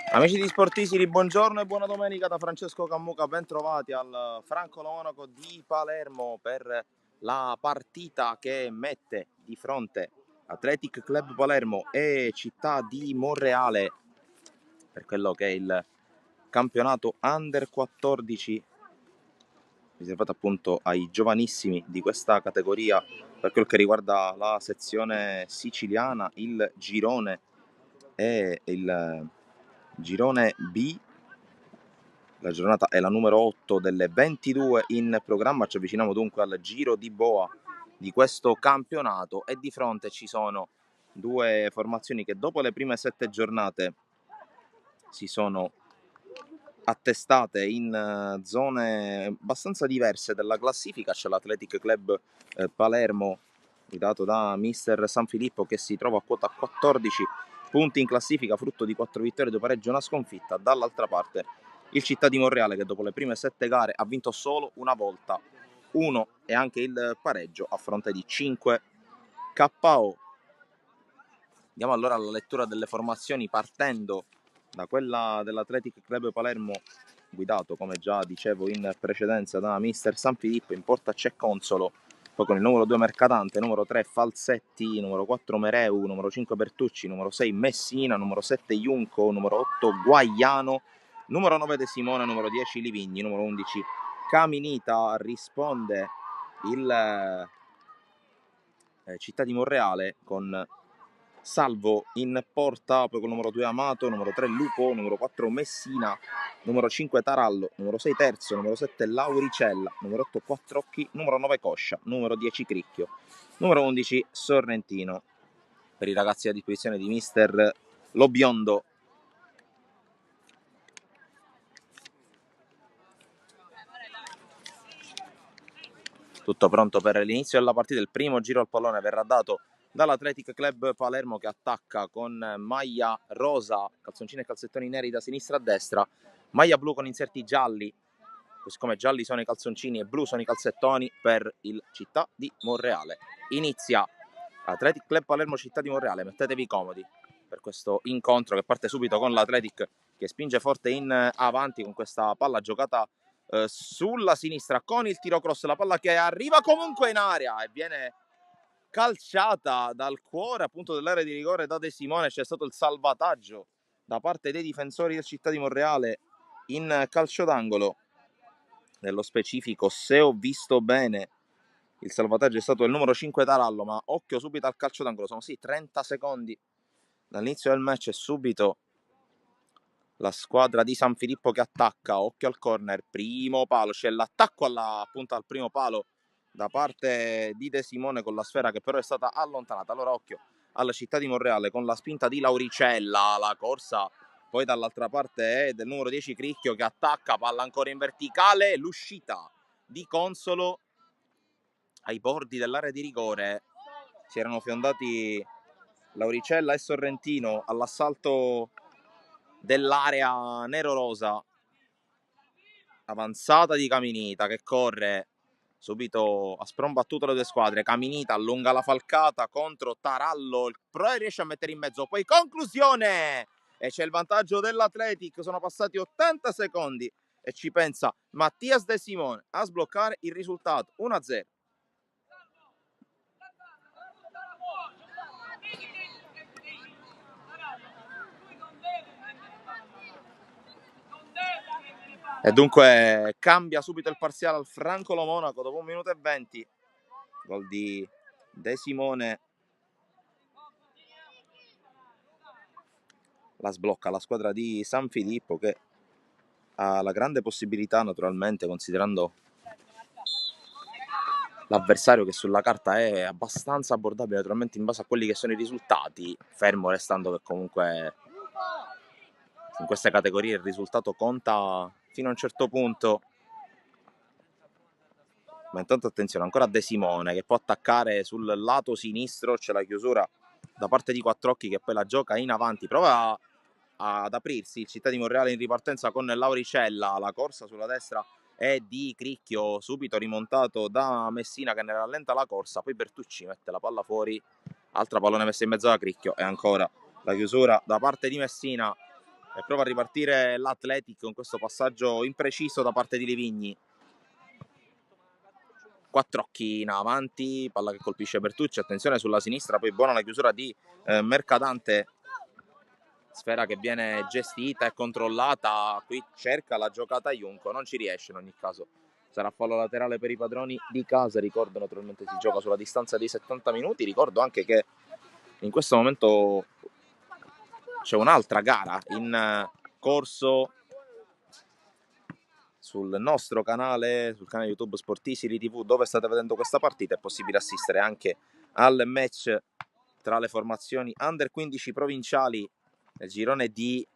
Amici di Sportisili, buongiorno e buona domenica da Francesco Cammuca, ben trovati al Francolo Monaco di Palermo per la partita che mette di fronte Athletic Club Palermo e Città di Monreale per quello che è il campionato Under 14 riservato appunto ai giovanissimi di questa categoria per quel che riguarda la sezione siciliana. Il girone è il girone B. La giornata è la numero 8 delle 22 in programma, ci avviciniamo dunque al giro di boa di questo campionato e di fronte ci sono due formazioni che dopo le prime 7 giornate si sono attestate in zone abbastanza diverse della classifica. C'è l'Athletic Club Palermo guidato da mister Sanfilippo che si trova a quota 14 punti in classifica, frutto di 4 vittorie, 2 pareggi e una sconfitta. Dall'altra parte il Città di Monreale che dopo le prime 7 gare ha vinto solo una volta, 1 e anche il pareggio a fronte di 5 KO. Andiamo allora alla lettura delle formazioni partendo da quella dell'Athletic Club Palermo guidato, come già dicevo in precedenza, da mister Sanfilippo. In porta c'è Consolo, poi con il numero 2 Mercatante, numero 3 Falsetti, numero 4 Mereu, numero 5 Bertucci, numero 6 Messina, numero 7 Junco, numero 8 Guaiano, numero 9 De Simone, numero 10 Livigni, numero 11 Caminita. Risponde il Città di Monreale con Salvo in porta, poi con il numero 2 Amato, numero 3 Lupo, numero 4 Messina, numero 5 Tarallo, numero 6 Terzo, numero 7 Lauricella, numero 8 Quattrocchi, numero 9 Coscia, numero 10 Cricchio, numero 11 Sorrentino. Per i ragazzi a disposizione di mister Lo Biondo. Tutto pronto per l'inizio della partita. Il primo giro al pallone verrà dato dall'Athletic Club Palermo che attacca con maglia rosa, calzoncini e calzettoni neri da sinistra a destra, maglia blu con inserti gialli, così come gialli sono i calzoncini e blu sono i calzettoni per il Città di Monreale. Inizia Athletic Club Palermo Città di Monreale, mettetevi comodi per questo incontro che parte subito con l'Athletic che spinge forte in avanti con questa palla giocata sulla sinistra con il tiro cross, la palla che arriva comunque in area e viene calciata dal cuore appunto dell'area di rigore da De Simone. C'è stato il salvataggio da parte dei difensori del Città di Monreale in calcio d'angolo. Nello specifico, se ho visto bene, il salvataggio è stato il numero 5 Tarallo, ma occhio subito al calcio d'angolo, sono 30 secondi dall'inizio del match e subito la squadra di Sanfilippo che attacca. Occhio al corner, primo palo, c'è l'attacco appunto al primo palo da parte di De Simone con la sfera che però è stata allontanata. Allora occhio alla Città di Monreale con la spinta di Lauricella, la corsa poi dall'altra parte è del numero 10 Cricchio che attacca, palla ancora in verticale, l'uscita di Consolo ai bordi dell'area di rigore. Si erano fiondati Lauricella e Sorrentino all'assalto dell'area nero-rosa. Avanzata di Caminita che corre subito a sprombattuto le due squadre. Caminita allunga la falcata contro Tarallo, però riesce a mettere in mezzo, poi conclusione e c'è il vantaggio dell'Athletic. Sono passati 80 secondi e ci pensa Mattias De Simone a sbloccare il risultato 1-0. E dunque cambia subito il parziale al Francolo Monaco dopo 1 minuto e 20. Gol di De Simone. La sblocca la squadra di Sanfilippo che ha la grande possibilità, naturalmente, considerando l'avversario che sulla carta è abbastanza abbordabile, naturalmente in base a quelli che sono i risultati, fermo restando che comunque in queste categorie il risultato conta fino a un certo punto. Ma intanto attenzione ancora a De Simone che può attaccare sul lato sinistro, c'è la chiusura da parte di Quattrocchi che poi la gioca in avanti, prova ad aprirsi il Città di Monreale in ripartenza con Lauricella, la corsa sulla destra è di Cricchio, subito rimontato da Messina che ne rallenta la corsa, poi Bertucci mette la palla fuori, altra pallone messa in mezzo da Cricchio e ancora la chiusura da parte di Messina e prova a ripartire l'Athletic con questo passaggio impreciso da parte di Livigni. Quattrocchi in avanti, palla che colpisce Bertucci, attenzione sulla sinistra, poi buona la chiusura di Mercadante, sfera che viene gestita e controllata, qui cerca la giocata Junco, non ci riesce in ogni caso, sarà fallo laterale per i padroni di casa. Ricordo naturalmente si gioca sulla distanza di 70 minuti, ricordo anche che in questo momento c'è un'altra gara in corso sul nostro canale, sul canale YouTube Sportisili TV, dove state vedendo questa partita. È possibile assistere anche al match tra le formazioni under 15 provinciali nel girone di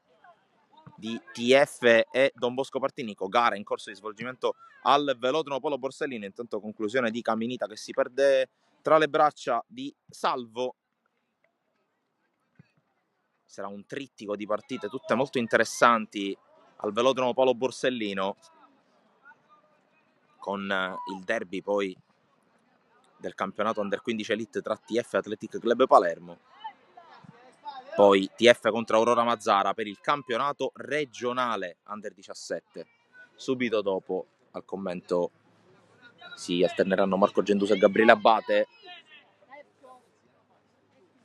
TF e Don Bosco Partinico, gara in corso di svolgimento al Velodromo Polo Borsellino. Intanto conclusione di Caminita che si perde tra le braccia di Salvo. Sarà un trittico di partite tutte molto interessanti al Velodromo Polo Borsellino, con il derby poi del campionato Under 15 Elite tra TF e Athletic Club Palermo, poi TF contro Aurora Mazzara per il campionato regionale Under 17. Subito dopo al commento si alterneranno Marco Genduso e Gabriele Abate,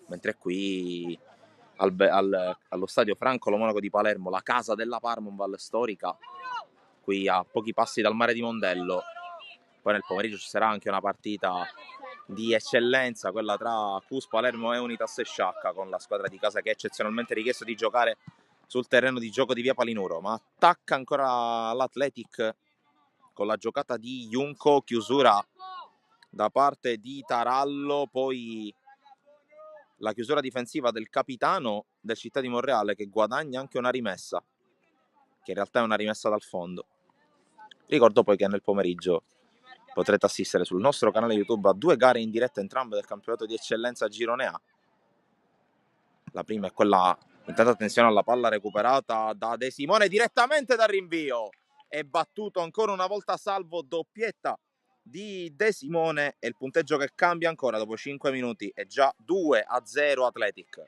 mentre qui allo stadio Franco Monaco di Palermo, la casa della Parmonval storica, qui a pochi passi dal mare di Mondello. Poi nel pomeriggio ci sarà anche una partita di eccellenza, quella tra Cus Palermo e Unitas Sciacca, con la squadra di casa che è eccezionalmente richiesto di giocare sul terreno di gioco di via Palinuro. Ma attacca ancora l'Athletic con la giocata di Junco, chiusura da parte di Tarallo, poi la chiusura difensiva del capitano del Città di Monreale, che guadagna anche una rimessa, che in realtà è una rimessa dal fondo. Ricordo poi che nel pomeriggio potrete assistere sul nostro canale YouTube a 2 gare in diretta, entrambe del campionato di eccellenza Girone A. La prima è quella, intanto attenzione alla palla recuperata da De Simone direttamente dal rinvio, è battuto ancora una volta Salvo, doppietta di De Simone e il punteggio che cambia ancora dopo 5 minuti, è già 2-0 Athletic.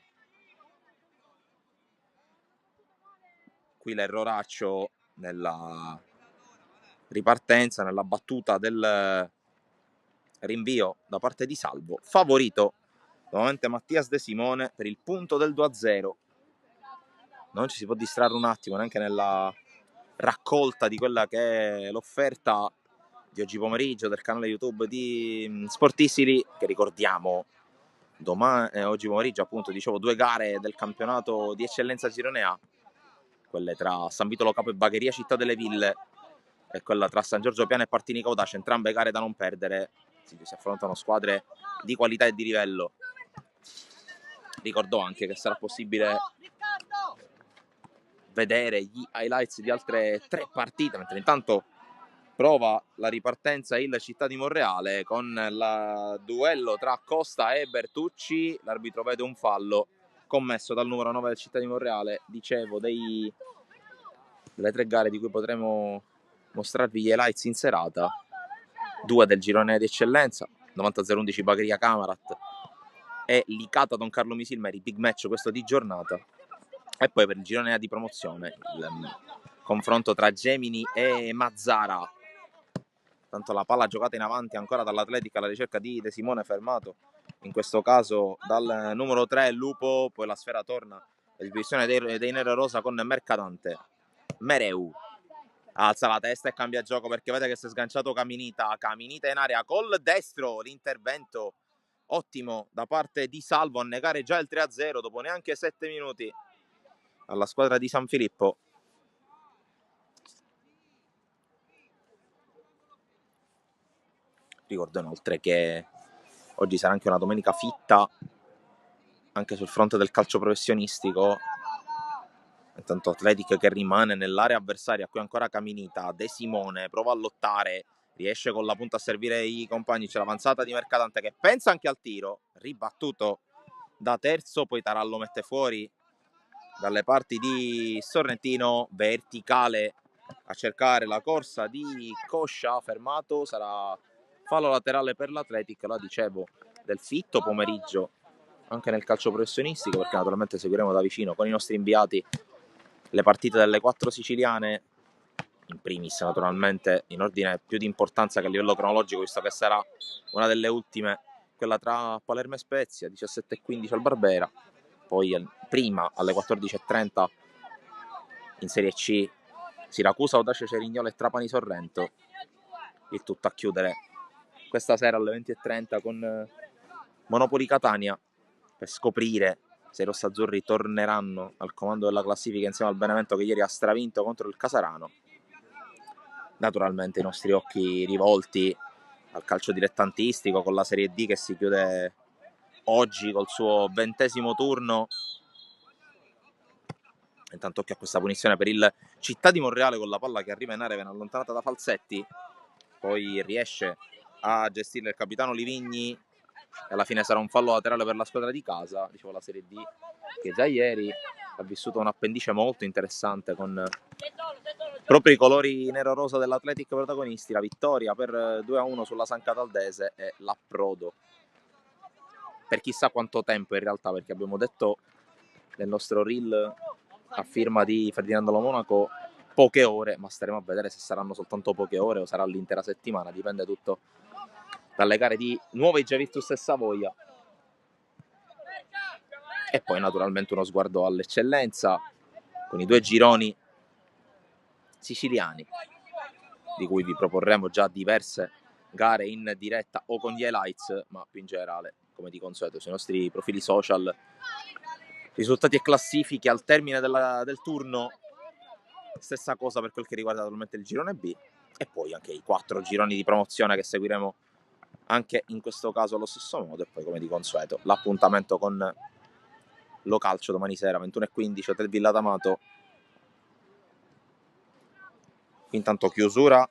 Qui l'erroraccio nella ripartenza, nella battuta del rinvio da parte di Salvo, favorito nuovamente Mattias De Simone per il punto del 2-0. Non ci si può distrarre un attimo neanche nella raccolta di quella che è l'offerta di oggi pomeriggio del canale YouTube di Sportisili, che ricordiamo oggi pomeriggio, appunto, dicevo, 2 gare del campionato di eccellenza Girone A, quelle tra San Vitolo Capo e Bagheria Città delle Ville e quella tra San Giorgio Piano e Partinico Audace, entrambe gare da non perdere. Si affrontano squadre di qualità e di livello. Ricordo anche che sarà possibile vedere gli highlights di altre 3 partite, mentre intanto prova la ripartenza il Città di Monreale con il duello tra Costa e Bertucci. L'arbitro vede un fallo commesso dal numero 9 del Città di Monreale. Dicevo delle 3 gare di cui potremo mostrarvi gli highlights in serata, 2 del girone di eccellenza, 90-011 Bagheria Camarat e Licata Don Carlo Misilmeri, big match questo di giornata. E poi per il girone A di promozione il confronto tra Gemini e Mazzara. Tanto la palla giocata in avanti ancora dall'Atletica alla ricerca di De Simone, fermato in questo caso dal numero 3 Lupo. Poi la sfera torna a disposizione dei Nero Rosa con Mercadante. Mereu alza la testa e cambia gioco perché vede che si è sganciato Caminita in area col destro, l'intervento ottimo da parte di Salvo a negare già il 3-0 dopo neanche 7 minuti alla squadra di San Filippo. Ricordo inoltre che oggi sarà anche una domenica fitta anche sul fronte del calcio professionistico. Intanto Athletic che rimane nell'area avversaria, qui ancora Caminita, De Simone prova a lottare, riesce con la punta a servire i compagni, c'è l'avanzata di Mercadante che pensa anche al tiro, ribattuto da Terzo, poi Tarallo mette fuori dalle parti di Sorrentino, verticale a cercare la corsa di Coscia, fermato, sarà fallo laterale per l'Athletic, la dicevo, del fitto pomeriggio anche nel calcio professionistico, perché naturalmente seguiremo da vicino con i nostri inviati le partite delle 4 siciliane, in primis naturalmente in ordine più di importanza che a livello cronologico, visto che sarà una delle ultime, quella tra Palermo e Spezia, 17:15 al Barbera, poi prima alle 14:30 in Serie C Siracusa, Audace Cerignola e Trapani Sorrento, il tutto a chiudere questa sera alle 20:30 con Monopoli Catania, per scoprire se i rossazzurri torneranno al comando della classifica insieme al Benevento, che ieri ha stravinto contro il Casarano. Naturalmente i nostri occhi rivolti al calcio dilettantistico, con la Serie D che si chiude oggi col suo 20° turno. Intanto occhio a questa punizione per il Città di Monreale, con la palla che arriva in area, viene allontanata da Falsetti, poi riesce a gestire il capitano Livigni e alla fine sarà un fallo laterale per la squadra di casa. Dicevo, la Serie D che già ieri ha vissuto un appendice molto interessante con proprio i colori nero-rosa dell'Athletic protagonisti, la vittoria per 2-1 sulla San Cataldese e l'approdo per chissà quanto tempo in realtà, perché abbiamo detto nel nostro reel a firma di Ferdinando Lo Monaco poche ore, ma staremo a vedere se saranno soltanto poche ore o sarà l'intera settimana, dipende tutto dalle gare di Nuova Igia Virtus e Savoia. E poi naturalmente uno sguardo all'eccellenza con i 2 gironi siciliani, di cui vi proporremo già diverse gare in diretta o con gli highlights, ma più in generale, come di consueto, sui nostri profili social, risultati e classifiche al termine del turno. Stessa cosa per quel che riguarda naturalmente il girone B, e poi anche i 4 gironi di promozione che seguiremo anche in questo caso allo stesso modo. E poi, come di consueto, l'appuntamento con Lo Calcio domani sera 21:15 Hotel Villa d'Amato. Intanto chiusura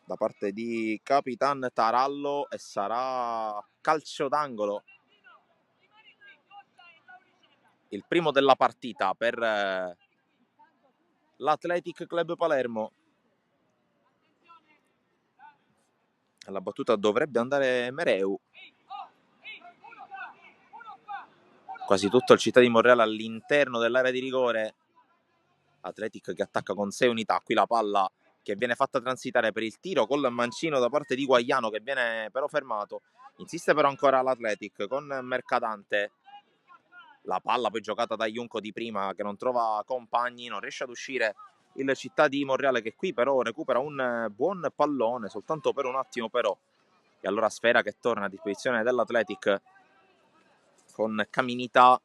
da parte di Capitan Tarallo e sarà calcio d'angolo, il primo della partita per l'Athletic Club Palermo. Alla battuta dovrebbe andare Mereu. Quasi tutto il Città di Monreale all'interno dell'area di rigore. Athletic che attacca con 6 unità. Qui la palla che viene fatta transitare per il tiro col mancino da parte di Guagliano, che viene però fermato. Insiste però ancora l'Athletic con Mercadante. La palla poi giocata da Junco di prima, che non trova compagni, non riesce ad uscire il Città di Monreale, che qui però recupera un buon pallone soltanto per un attimo però. E allora Sfera che torna a disposizione dell'Athletic con Caminita,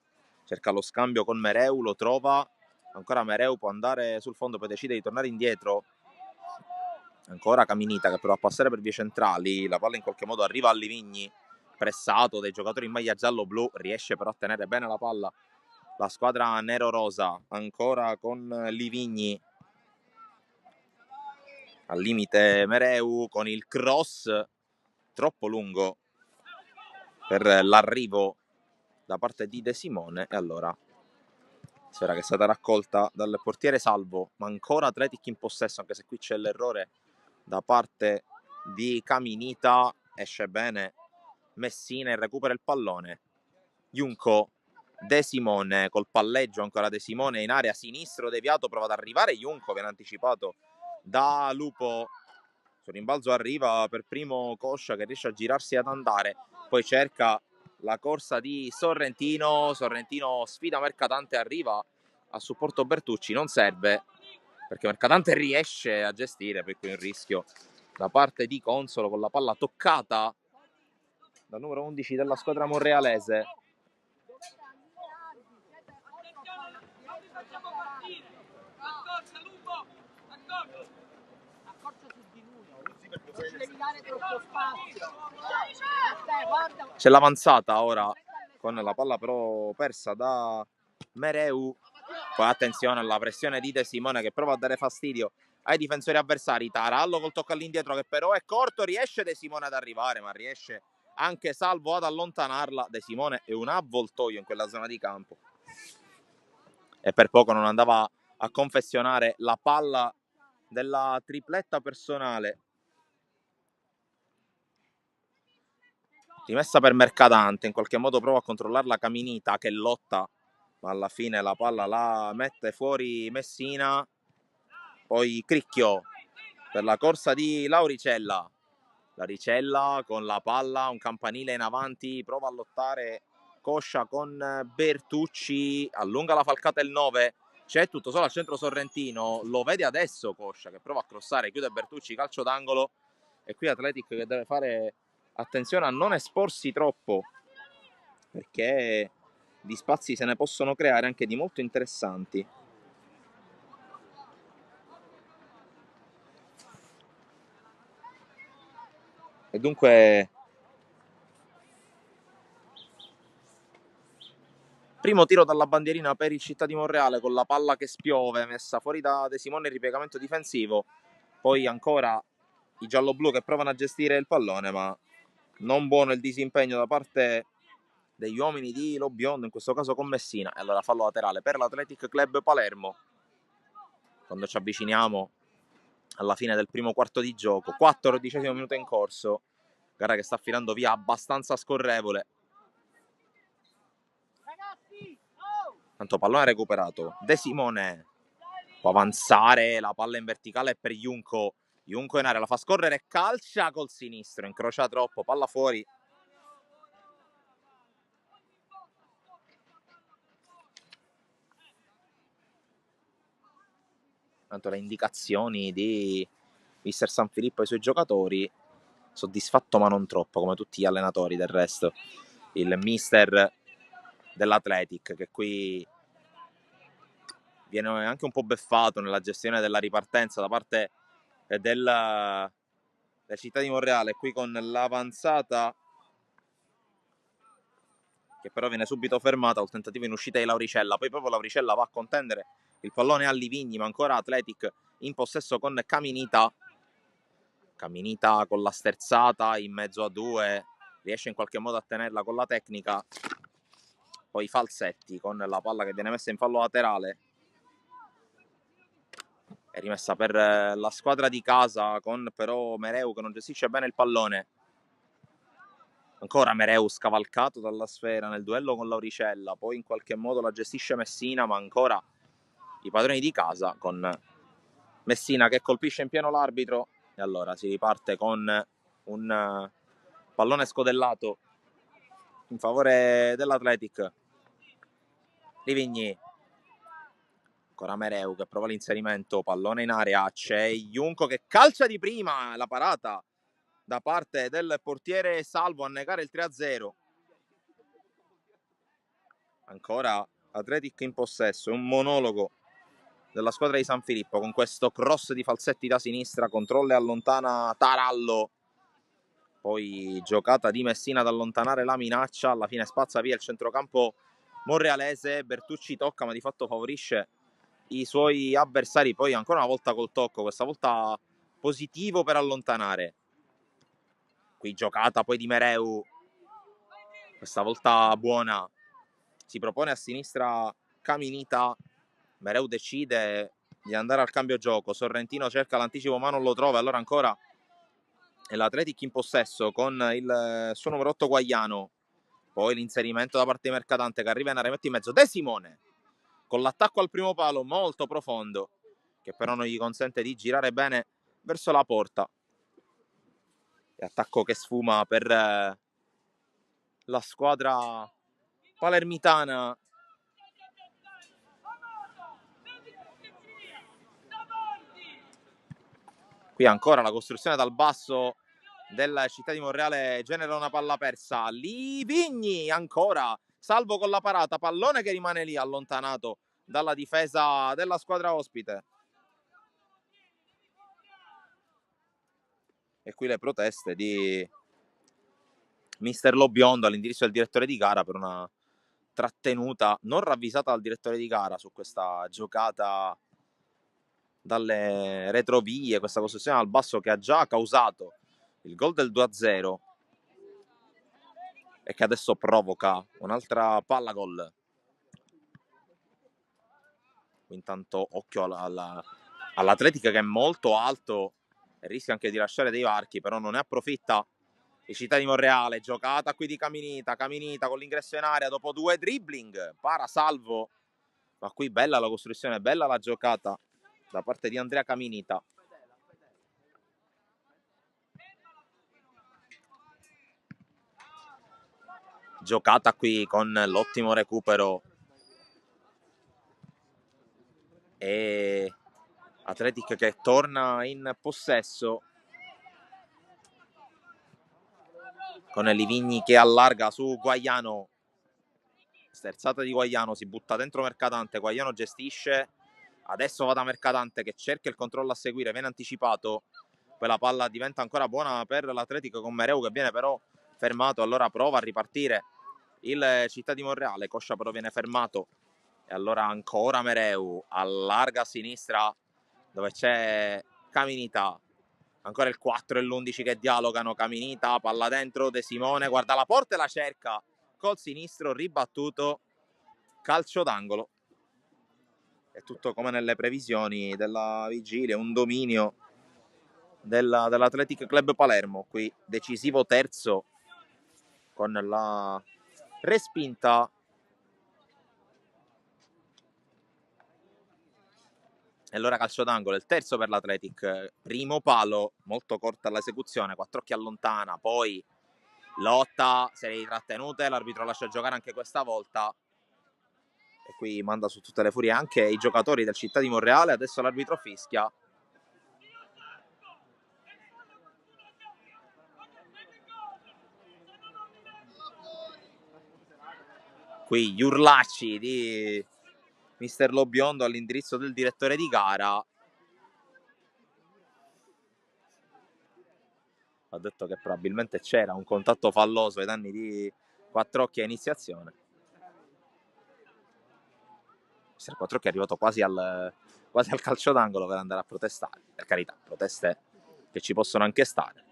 cerca lo scambio con Mereu, lo trova, ancora Mereu può andare sul fondo, poi decide di tornare indietro. Ancora Caminita che prova a passare per vie centrali, la palla in qualche modo arriva a Livigni, pressato dai giocatori in maglia giallo-blu, riesce però a tenere bene la palla la squadra nero-rosa, ancora con Livigni, al limite Mereu con il cross troppo lungo per l'arrivo da parte di De Simone, e allora Sfera che è stata raccolta dal portiere Salvo, ma ancora Athletic in possesso, anche se qui c'è l'errore da parte di Caminita. Esce bene Messina e recupera il pallone. Junco, De Simone col palleggio, ancora De Simone in area, sinistro deviato, prova ad arrivare Junco, viene anticipato da Lupo. Sul rimbalzo arriva per primo Coscia, che riesce a girarsi ad andare, poi cerca la corsa di Sorrentino sfida Mercadante, arriva a supporto Bertucci, non serve perché Mercadante riesce a gestire, per cui un rischio da parte di Consolo con la palla toccata dal numero 11 della squadra monrealese. C'è l'avanzata ora con la palla però persa da Mereu. Poi attenzione alla pressione di De Simone, che prova a dare fastidio ai difensori avversari. Tarallo col tocco all'indietro, che però è corto, riesce De Simone ad arrivare, ma riesce anche Salvo ad allontanarla. De Simone è un avvoltoio in quella zona di campo e per poco non andava a confezionare la palla della tripletta personale. Rimessa per Mercadante, in qualche modo prova a controllarla Caminita, che lotta ma alla fine la palla la mette fuori Messina. Poi Cricchio per la corsa di Lauricella. Lauricella con la palla, un campanile in avanti, prova a lottare Coscia con Bertucci, allunga la falcata il 9, c'è tutto solo al centro sorrentino, lo vede adesso Coscia che prova a crossare, chiude Bertucci, calcio d'angolo, e qui Athletic che deve fare attenzione a non esporsi troppo, perché di spazi se ne possono creare anche di molto interessanti. E dunque primo tiro dalla bandierina per il Città di Monreale con la palla che spiove, messa fuori da De Simone, il ripiegamento difensivo. Poi ancora i gialloblu che provano a gestire il pallone, ma non buono il disimpegno da parte degli uomini di Lobiondo, in questo caso con Messina. E allora fallo laterale per l'Athletic Club Palermo. Quando ci avviciniamo alla fine del primo quarto di gioco, 14° minuto in corso, gara che sta filando via abbastanza scorrevole. Tanto pallone recuperato, De Simone può avanzare, la palla in verticale per Junco in area, la fa scorrere, calcia col sinistro, incrocia troppo, palla fuori. Tanto le indicazioni di mister Sanfilippo ai suoi giocatori, soddisfatto ma non troppo, come tutti gli allenatori del resto. Il mister dell'Athletic che qui viene anche un po' beffato nella gestione della ripartenza da parte della Città di Monreale, qui con l'avanzata che però viene subito fermata al tentativo in uscita di Lauricella. Poi proprio Lauricella va a contendere il pallone a Livigni, ma ancora Athletic in possesso con Caminita. Caminita con la sterzata in mezzo a due, riesce in qualche modo a tenerla con la tecnica. Poi Falsetti con la palla che viene messa in fallo laterale. È rimessa per la squadra di casa con però Mereu che non gestisce bene il pallone. Ancora Mereu scavalcato dalla sfera nel duello con Lauricella, poi in qualche modo la gestisce Messina, ma ancora i padroni di casa con Messina che colpisce in pieno l'arbitro. E allora si riparte con un pallone scodellato in favore dell'Athletic. Livigni, ancora Mereu che prova l'inserimento, pallone in area, c'è Junco che calcia di prima, la parata da parte del portiere Salvo a negare il 3-0. Ancora Athletic in possesso, un monologo della squadra di San Filippo con questo cross di Falsetti da sinistra, controlla e allontana Tarallo, poi giocata di Messina ad allontanare la minaccia, alla fine spazza via il centrocampo monrealese, Bertucci tocca ma di fatto favorisce i suoi avversari, poi ancora una volta col tocco, questa volta positivo per allontanare. Qui giocata poi di Mereu, questa volta buona, si propone a sinistra Caminita, Mereu decide di andare al cambio gioco, Sorrentino cerca l'anticipo ma non lo trova, allora ancora è l'Athletic in possesso con il suo numero 8 Guagliano, poi l'inserimento da parte di Mercatante che arriva in area, mette in mezzo De Simone con l'attacco al primo palo molto profondo che però non gli consente di girare bene verso la porta, e attacco che sfuma per la squadra palermitana. Qui ancora la costruzione dal basso della Città di Monreale genera una palla persa. Livigni ancora, Salvo con la parata, pallone che rimane lì allontanato dalla difesa della squadra ospite. E qui le proteste di mister Lobiondo all'indirizzo del direttore di gara per una trattenuta non ravvisata dal direttore di gara su questa giocata dalle retrovie, questa costruzione al basso che ha già causato il gol del 2-0 e che adesso provoca un'altra palla gol. Intanto occhio all'Atletica che è molto alto e rischia anche di lasciare dei varchi, però non ne approfitta il Città di Monreale. Giocata qui di Caminita con l'ingresso in area dopo 2 dribbling, para salvo, ma qui bella la costruzione, bella la giocata da parte di Andrea Caminita. Giocata qui con l'ottimo recupero e Athletic che torna in possesso con Livigni che allarga su Guaiano, sterzata di Guaiano, si butta dentro Mercatante, Guaiano gestisce, adesso va da Mercatante che cerca il controllo a seguire, viene anticipato, poi la palla diventa ancora buona per l'Atletico con Mereu che viene però fermato, allora prova a ripartire il Città di Monreale, Coscia però viene fermato e allora ancora Mereu, allarga a sinistra dove c'è Caminita, ancora il 4 e l'11 che dialogano, Caminita, palla dentro, De Simone guarda la porta e la cerca col sinistro, ribattuto, calcio d'angolo. È tutto come nelle previsioni della vigilia, un dominio dell'Athletic Club Palermo, qui decisivo terzo con la respinta e allora calcio d'angolo, il terzo per l'Athletic, primo palo, molto corta l'esecuzione, Quattrocchi allontana, poi lotta, serie di trattenute, l'arbitro lascia giocare anche questa volta e qui manda su tutte le furie anche i giocatori del Città di Monreale, adesso l'arbitro fischia. Qui gli urlacci di Mister Lobiondo all'indirizzo del direttore di gara. Ha detto che probabilmente c'era un contatto falloso ai danni di Quattrocchi a iniziazione. Mister Quattrocchi è arrivato quasi al calcio d'angolo per andare a protestare. Per carità, proteste che ci possono anche stare.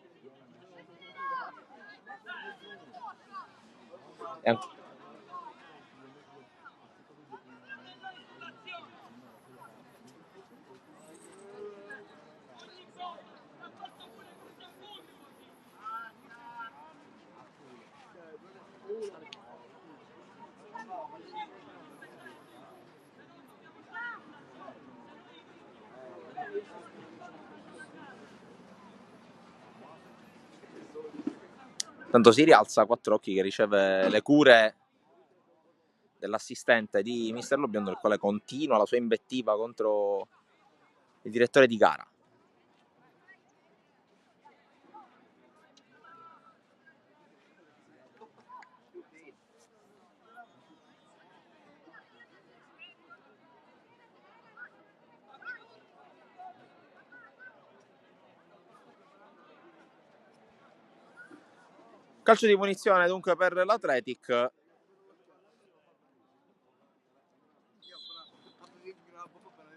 Tanto si rialza Quattrocchi che riceve le cure dell'assistente di Mister Lobiondo, il quale continua la sua invettiva contro il direttore di gara. Calcio di punizione dunque per l'Athletic.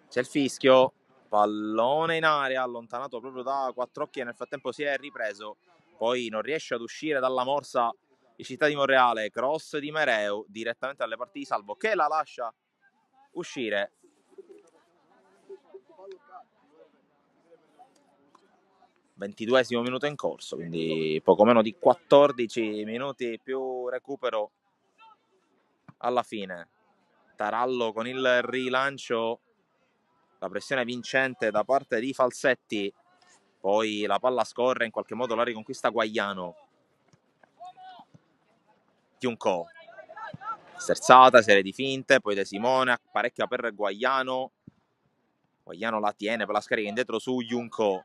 C'è il fischio, pallone in area, allontanato proprio da Quattrocchi e nel frattempo si è ripreso, poi non riesce ad uscire dalla morsa il Città di Monreale, cross di Mereu direttamente alle parti di Salvo che la lascia uscire. Ventiduesimo minuto in corso, quindi poco meno di 14 minuti più recupero alla fine. Tarallo con il rilancio, la pressione vincente da parte di Falsetti, poi la palla scorre, in qualche modo la riconquista Guaiano. Chiunco, sterzata, serie di finte, poi De Simone apparecchia per Guaiano, Guaiano la tiene per la scarica indietro su Junco.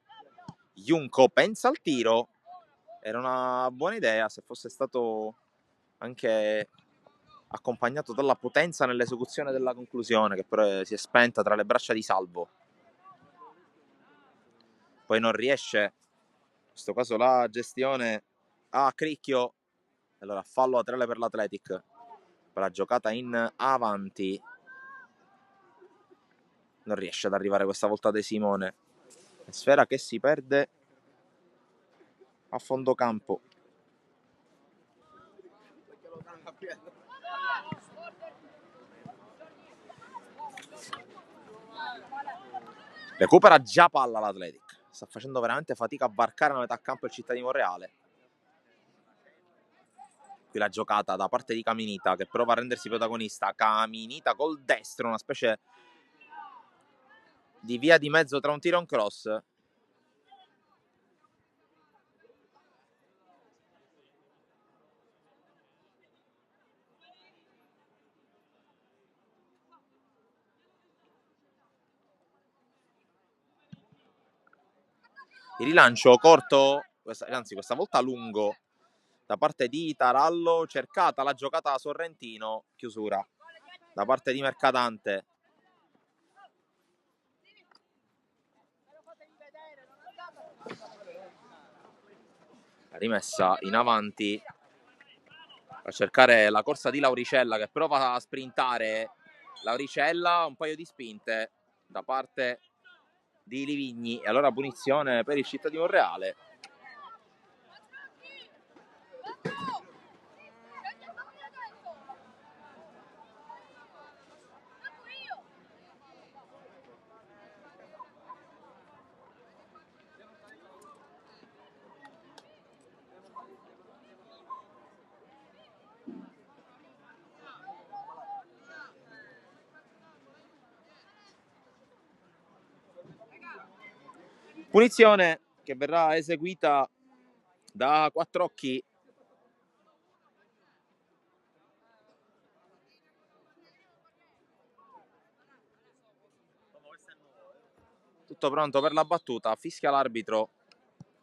Junco pensa al tiro, era una buona idea se fosse stato anche accompagnato dalla potenza nell'esecuzione della conclusione, che però si è spenta tra le braccia di Salvo. Poi non riesce, in questo caso la gestione a Cricchio, allora fallo laterale per l'Athletic, per la giocata in avanti. Non riesce ad arrivare questa volta De Simone. Sfera che si perde a fondo campo. Recupera già palla l'Athletic. Sta facendo veramente fatica a varcare la metà campo il Città di Monreale. qui la giocata da parte di Caminita, che prova a rendersi protagonista. Caminita col destro, una specie di via di mezzo tra un tiro e un cross. Il rilancio corto, anzi questa volta lungo, da parte di Tarallo, cercata la giocata da Sorrentino, chiusura da parte di Mercadante. La rimessa in avanti a cercare la corsa di Lauricella, che prova a sprintare. Lauricella, un paio di spinte da parte di Livigni, e allora punizione per il Città di Monreale. Punizione che verrà eseguita da Quattrocchi. Tutto pronto per la battuta, fischia l'arbitro.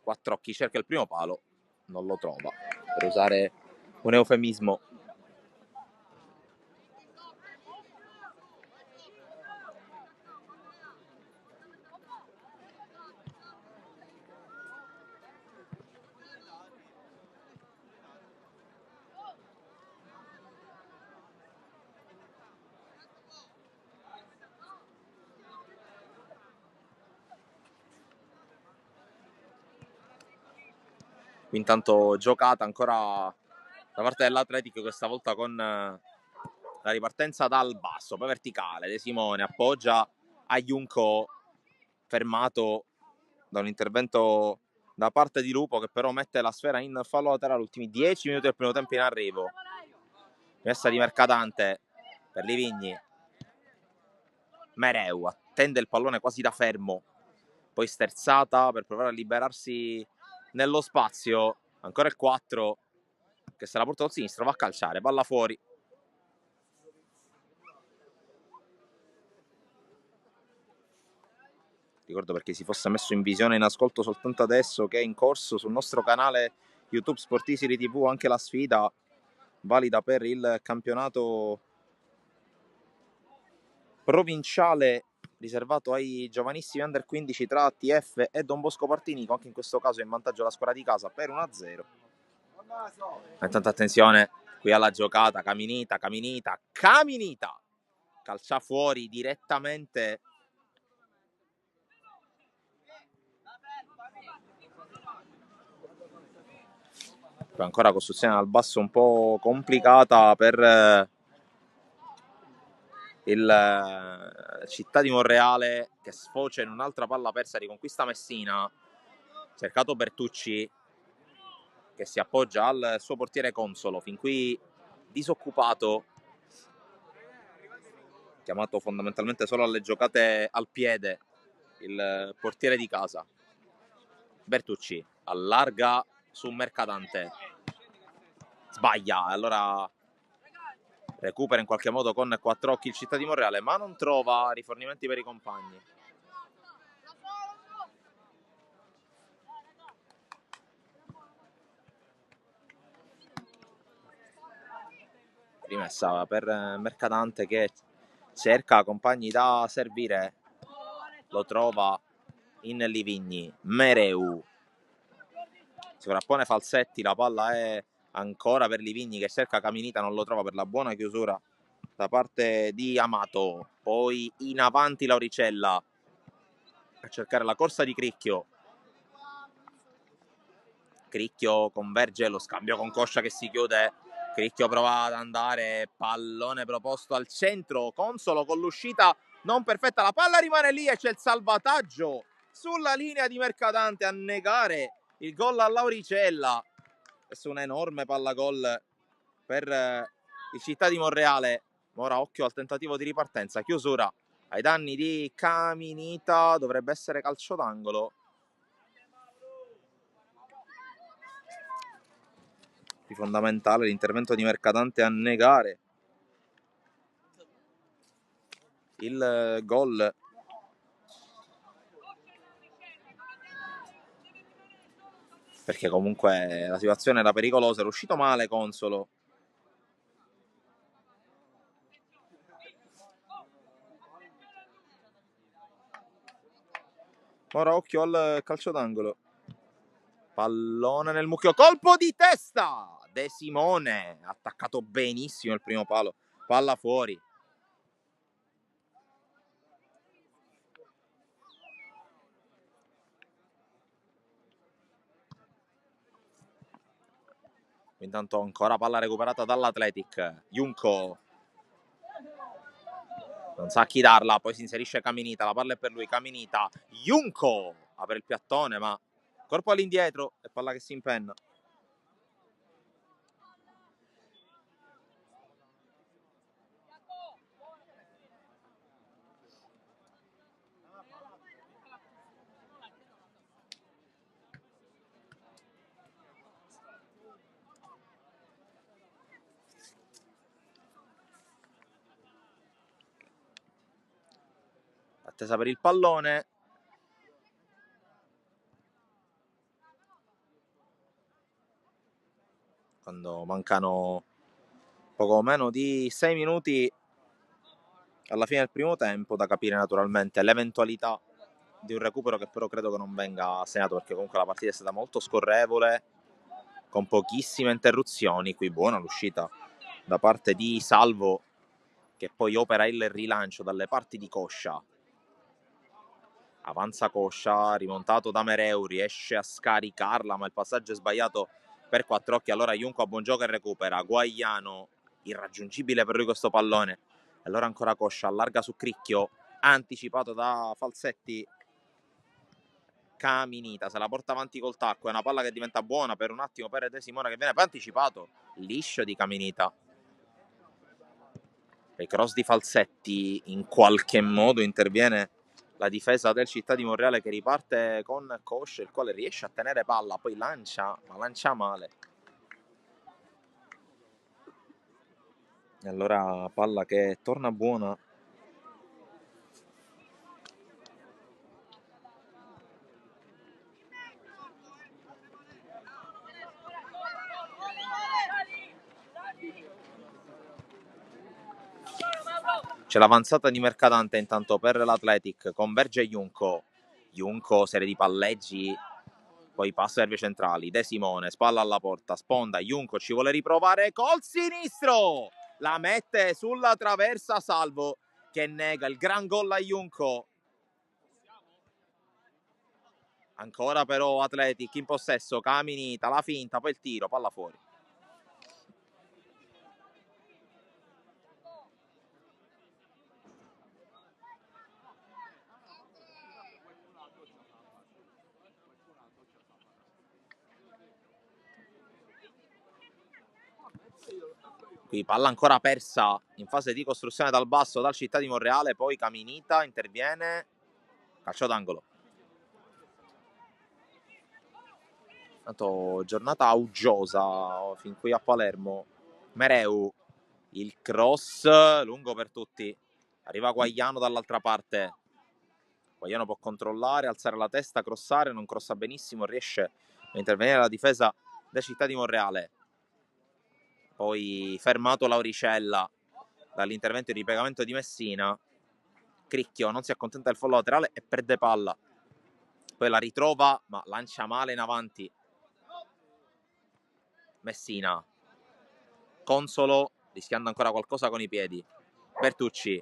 Quattrocchi cerca il primo palo, non lo trova, per usare un eufemismo. Intanto giocata ancora da parte dell'Atletico, questa volta con la ripartenza dal basso, poi verticale. De Simone appoggia a Junco, fermato da un intervento da parte di Lupo, che però mette la sfera in fallo laterale. Ultimi 10 minuti del primo tempo in arrivo. Messa di Mercadante per Livigni. Mereu attende il pallone quasi da fermo, poi sterzata per provare a liberarsi nello spazio. Ancora il 4 che se la porta al sinistro, va a calciare, palla fuori. Ricordo, perché si fosse messo in visione in ascolto soltanto adesso, che è in corso sul nostro canale YouTube Sportisili TV anche la sfida valida per il campionato provinciale riservato ai giovanissimi under 15 tra ATF e Don Bosco Partinico. Anche in questo caso è in vantaggio la squadra di casa per 1-0. Intanto attenzione qui alla giocata. Caminita calcia fuori direttamente. Poi ancora costruzione al basso un po' complicata per il Città di Monreale, che sfocia in un'altra palla persa, riconquista Messina. Cercato Bertucci, che si appoggia al suo portiere Consolo, fin qui disoccupato, chiamato fondamentalmente solo alle giocate al piede il portiere di casa. Bertucci allarga su Mercadante, sbaglia, allora recupera in qualche modo con Quattrocchi il Città di Monreale, ma non trova rifornimenti per i compagni. Rimessa per Mercadante, che cerca compagni da servire, lo trova in Livigni. Mereu sovrappone Falsetti, la palla è ancora per Livigni, che cerca Caminita, non lo trova, per la buona chiusura da parte di Amato. Poi in avanti Lauricella a cercare la corsa di Cricchio. Cricchio converge, lo scambio con Coscia che si chiude. Cricchio prova ad andare, pallone proposto al centro, Consolo con l'uscita non perfetta, la palla rimane lì e c'è il salvataggio sulla linea di Mercadante a negare il gol a Lauricella. Questo è un enorme palla gol per il Città di Monreale. Ora occhio al tentativo di ripartenza, chiusura ai danni di Caminita, dovrebbe essere calcio d'angolo. Di fondamentale l'intervento di Mercadante a negare il gol. Perché comunque la situazione era pericolosa, era uscito male Consolo. Ora occhio al calcio d'angolo. Pallone nel mucchio, colpo di testa! De Simone, attaccato benissimo il primo palo. Palla fuori. Intanto ancora palla recuperata dall'Athletic. Junco non sa chi darla, poi si inserisce Caminita, la palla è per lui, Caminita. Junco apre il piattone, ma corpo all'indietro e palla che si impenna. Attesa per il pallone. Quando mancano poco meno di 6 minuti alla fine del primo tempo, da capire naturalmente l'eventualità di un recupero che però credo che non venga segnato, perché comunque la partita è stata molto scorrevole, con pochissime interruzioni. Qui buona l'uscita da parte di Salvo, che poi opera il rilancio dalle parti di Coscia. Avanza Coscia, rimontato da Mereu, riesce a scaricarla, ma il passaggio è sbagliato per Quattrocchi. Allora Junco a buon gioco e recupera. Guaiano, irraggiungibile per lui questo pallone. Allora ancora Coscia, allarga su Cricchio, anticipato da Falsetti. Caminita se la porta avanti col tacco, è una palla che diventa buona per un attimo per De Simone, che viene poi anticipato, liscio di Caminita. Il cross di Falsetti in qualche modo interviene la difesa del Città di Monreale, che riparte con Coscia, il quale riesce a tenere palla, poi lancia, ma lancia male. E allora palla che torna buona c'è l'avanzata di Mercadante intanto per l'Athletic, converge Junco, serie di palleggi, poi passa ai centrali, De Simone, spalla alla porta, sponda, Junco ci vuole riprovare col sinistro, la mette sulla traversa Salvo, che nega il gran gol a Junco. Ancora però Athletic in possesso, Caminita, la finta, poi il tiro, palla fuori. Qui palla ancora persa in fase di costruzione dal basso dal Città di Monreale, poi Caminita interviene, calcio d'angolo. Tanto giornata uggiosa fin qui a Palermo. Mereu, il cross lungo per tutti, arriva Guaiano dall'altra parte. Guaiano può controllare, alzare la testa, crossare, non crossa benissimo, riesce a intervenire la difesa della Città di Monreale. Poi fermato Lauricella dall'intervento di ripiegamento di Messina. Cricchio non si accontenta del fallo laterale e perde palla. Poi la ritrova, ma lancia male in avanti Messina. Consolo, rischiando ancora qualcosa con i piedi. Bertucci.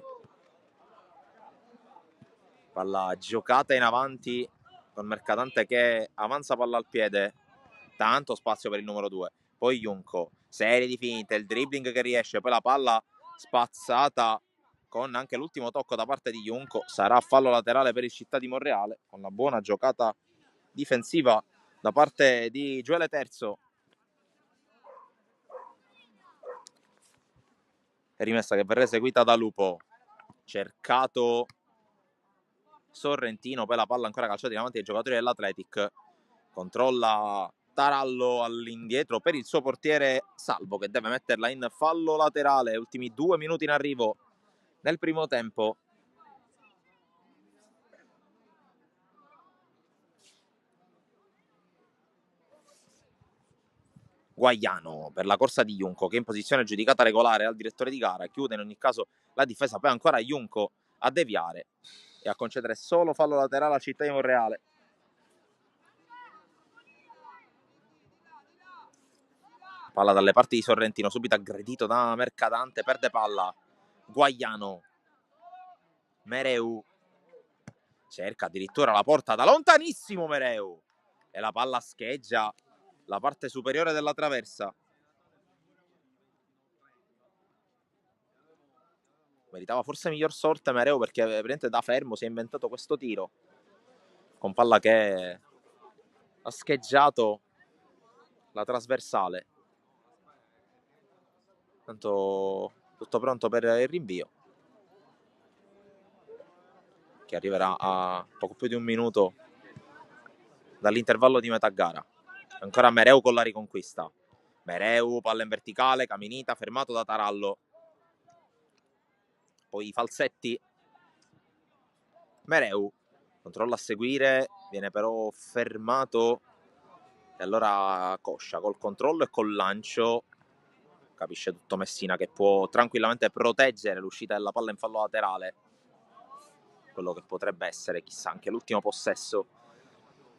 Palla giocata in avanti con Mercadante che avanza palla al piede. Tanto spazio per il numero 2. Poi Junco, serie di finte, il dribbling che riesce, poi la palla spazzata con anche l'ultimo tocco da parte di Junco. Sarà fallo laterale per il Città di Monreale, con la buona giocata difensiva da parte di Gioele Terzo. rimessa che verrà eseguita da Lupo, cercato Sorrentino, poi la palla ancora calciata in avanti ai giocatori dell'Athletic, controlla Tarallo all'indietro per il suo portiere Salvo, che deve metterla in fallo laterale. Ultimi 2 minuti in arrivo nel primo tempo. Guaiano per la corsa di Junco, che in posizione giudicata regolare al direttore di gara, chiude in ogni caso la difesa, poi ancora Junco a deviare e a concedere solo fallo laterale al Città di Monreale. Palla dalle parti di Sorrentino, subito aggredito da Mercadante, perde palla Guaiano, Mereu cerca addirittura la porta da lontanissimo Mereu e la palla scheggia la parte superiore della traversa. Meritava forse miglior sorte Mereu, perché veramente da fermo si è inventato questo tiro con palla che ha scheggiato la trasversale. Tanto tutto pronto per il rinvio, che arriverà a poco più di un minuto dall'intervallo di metà gara. Ancora Mereu con la riconquista. Mereu, palla in verticale, Caminita fermato da Tarallo. Poi Falsetti. Mereu controlla a seguire, viene però fermato. E allora Coscia col controllo e col lancio. Capisce tutto Messina, che può tranquillamente proteggere l'uscita della palla in fallo laterale. Quello che potrebbe essere, chissà, anche l'ultimo possesso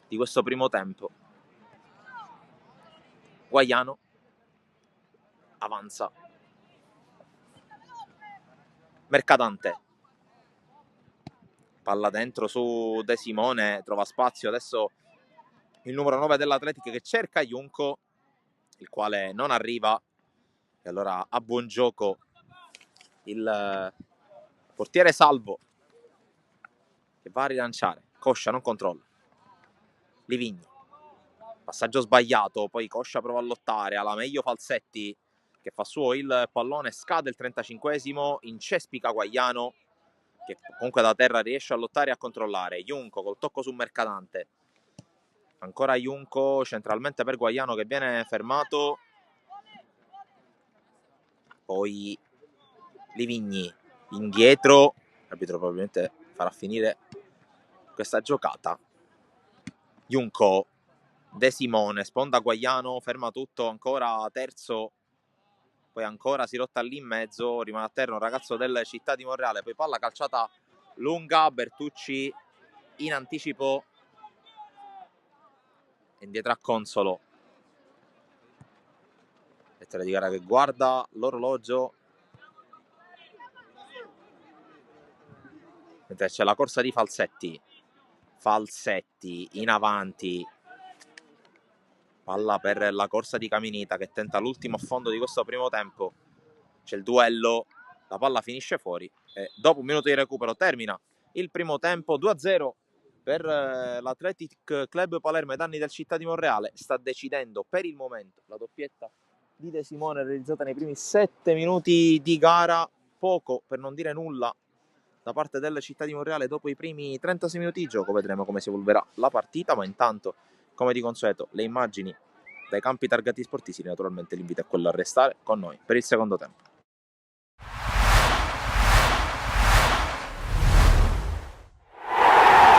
di questo primo tempo. Guaiano avanza. Mercadante. Palla dentro su De Simone, trova spazio adesso il numero 9 dell'Athletic che cerca Junco, il quale non arriva. E allora a buon gioco il portiere Salvo, che va a rilanciare. Coscia non controlla. Livigno. Passaggio sbagliato, poi Coscia prova a lottare, alla meglio Falsetti che fa suo il pallone, scade il 35esimo, incespica Guaiano, che comunque da terra riesce a lottare e a controllare. Junco col tocco su Mercadante. Ancora Junco centralmente per Guaiano, che viene fermato. Poi Livigni indietro. L'arbitro probabilmente farà finire questa giocata. Junco, De Simone, sponda Guaiano, ferma tutto, ancora terzo. Poi ancora si rotta lì in mezzo, rimane a terra un ragazzo del Città di Monreale. Poi palla calciata lunga, Bertucci in anticipo, indietro a Consolo. Lettera di gara che guarda l'orologio, mentre c'è la corsa di Falsetti. Falsetti in avanti, palla per la corsa di Caminita, che tenta l'ultimo affondo di questo primo tempo. C'è il duello, la palla finisce fuori e dopo un minuto di recupero termina il primo tempo. 2-0 per l'Athletic Club Palermo ai danni del Città di Monreale. Sta decidendo per il momento la doppietta di De Simone realizzata nei primi 7 minuti di gara. Poco, per non dire nulla, da parte del Città di Monreale dopo i primi 36 minuti di gioco. Vedremo come si evolverà la partita, ma intanto, come di consueto, le immagini dai campi targati sportivi. Naturalmente l'invito è quello a restare con noi per il secondo tempo.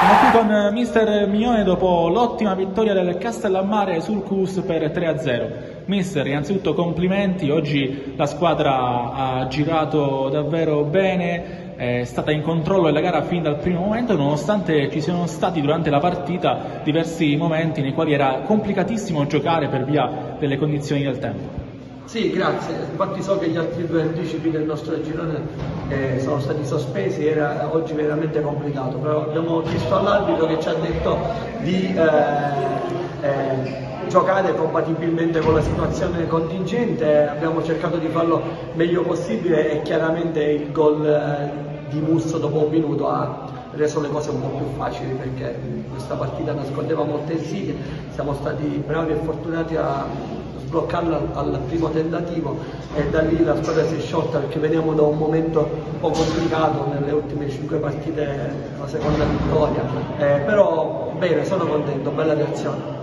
Siamo qui con mister Mignone dopo l'ottima vittoria del Castellammare sul CUS per 3-0. Mister, innanzitutto complimenti, oggi la squadra ha girato davvero bene, è stata in controllo della gara fin dal primo momento, nonostante ci siano stati durante la partita diversi momenti nei quali era complicatissimo giocare per via delle condizioni del tempo. Sì, grazie. Infatti so che gli altri 2 anticipi del nostro girone sono stati sospesi, era oggi veramente complicato, però abbiamo chiesto all'arbitro che ci ha detto di giocare compatibilmente con la situazione contingente, abbiamo cercato di farlo meglio possibile e chiaramente il gol di Musso dopo un minuto ha reso le cose un po' più facili, perché questa partita nascondeva molte insidie. Siamo stati bravi e fortunati a sbloccarla al primo tentativo, e da lì la squadra si è sciolta perché veniamo da un momento un po' complicato nelle ultime 5 partite, la seconda vittoria, però bene, sono contento, bella reazione.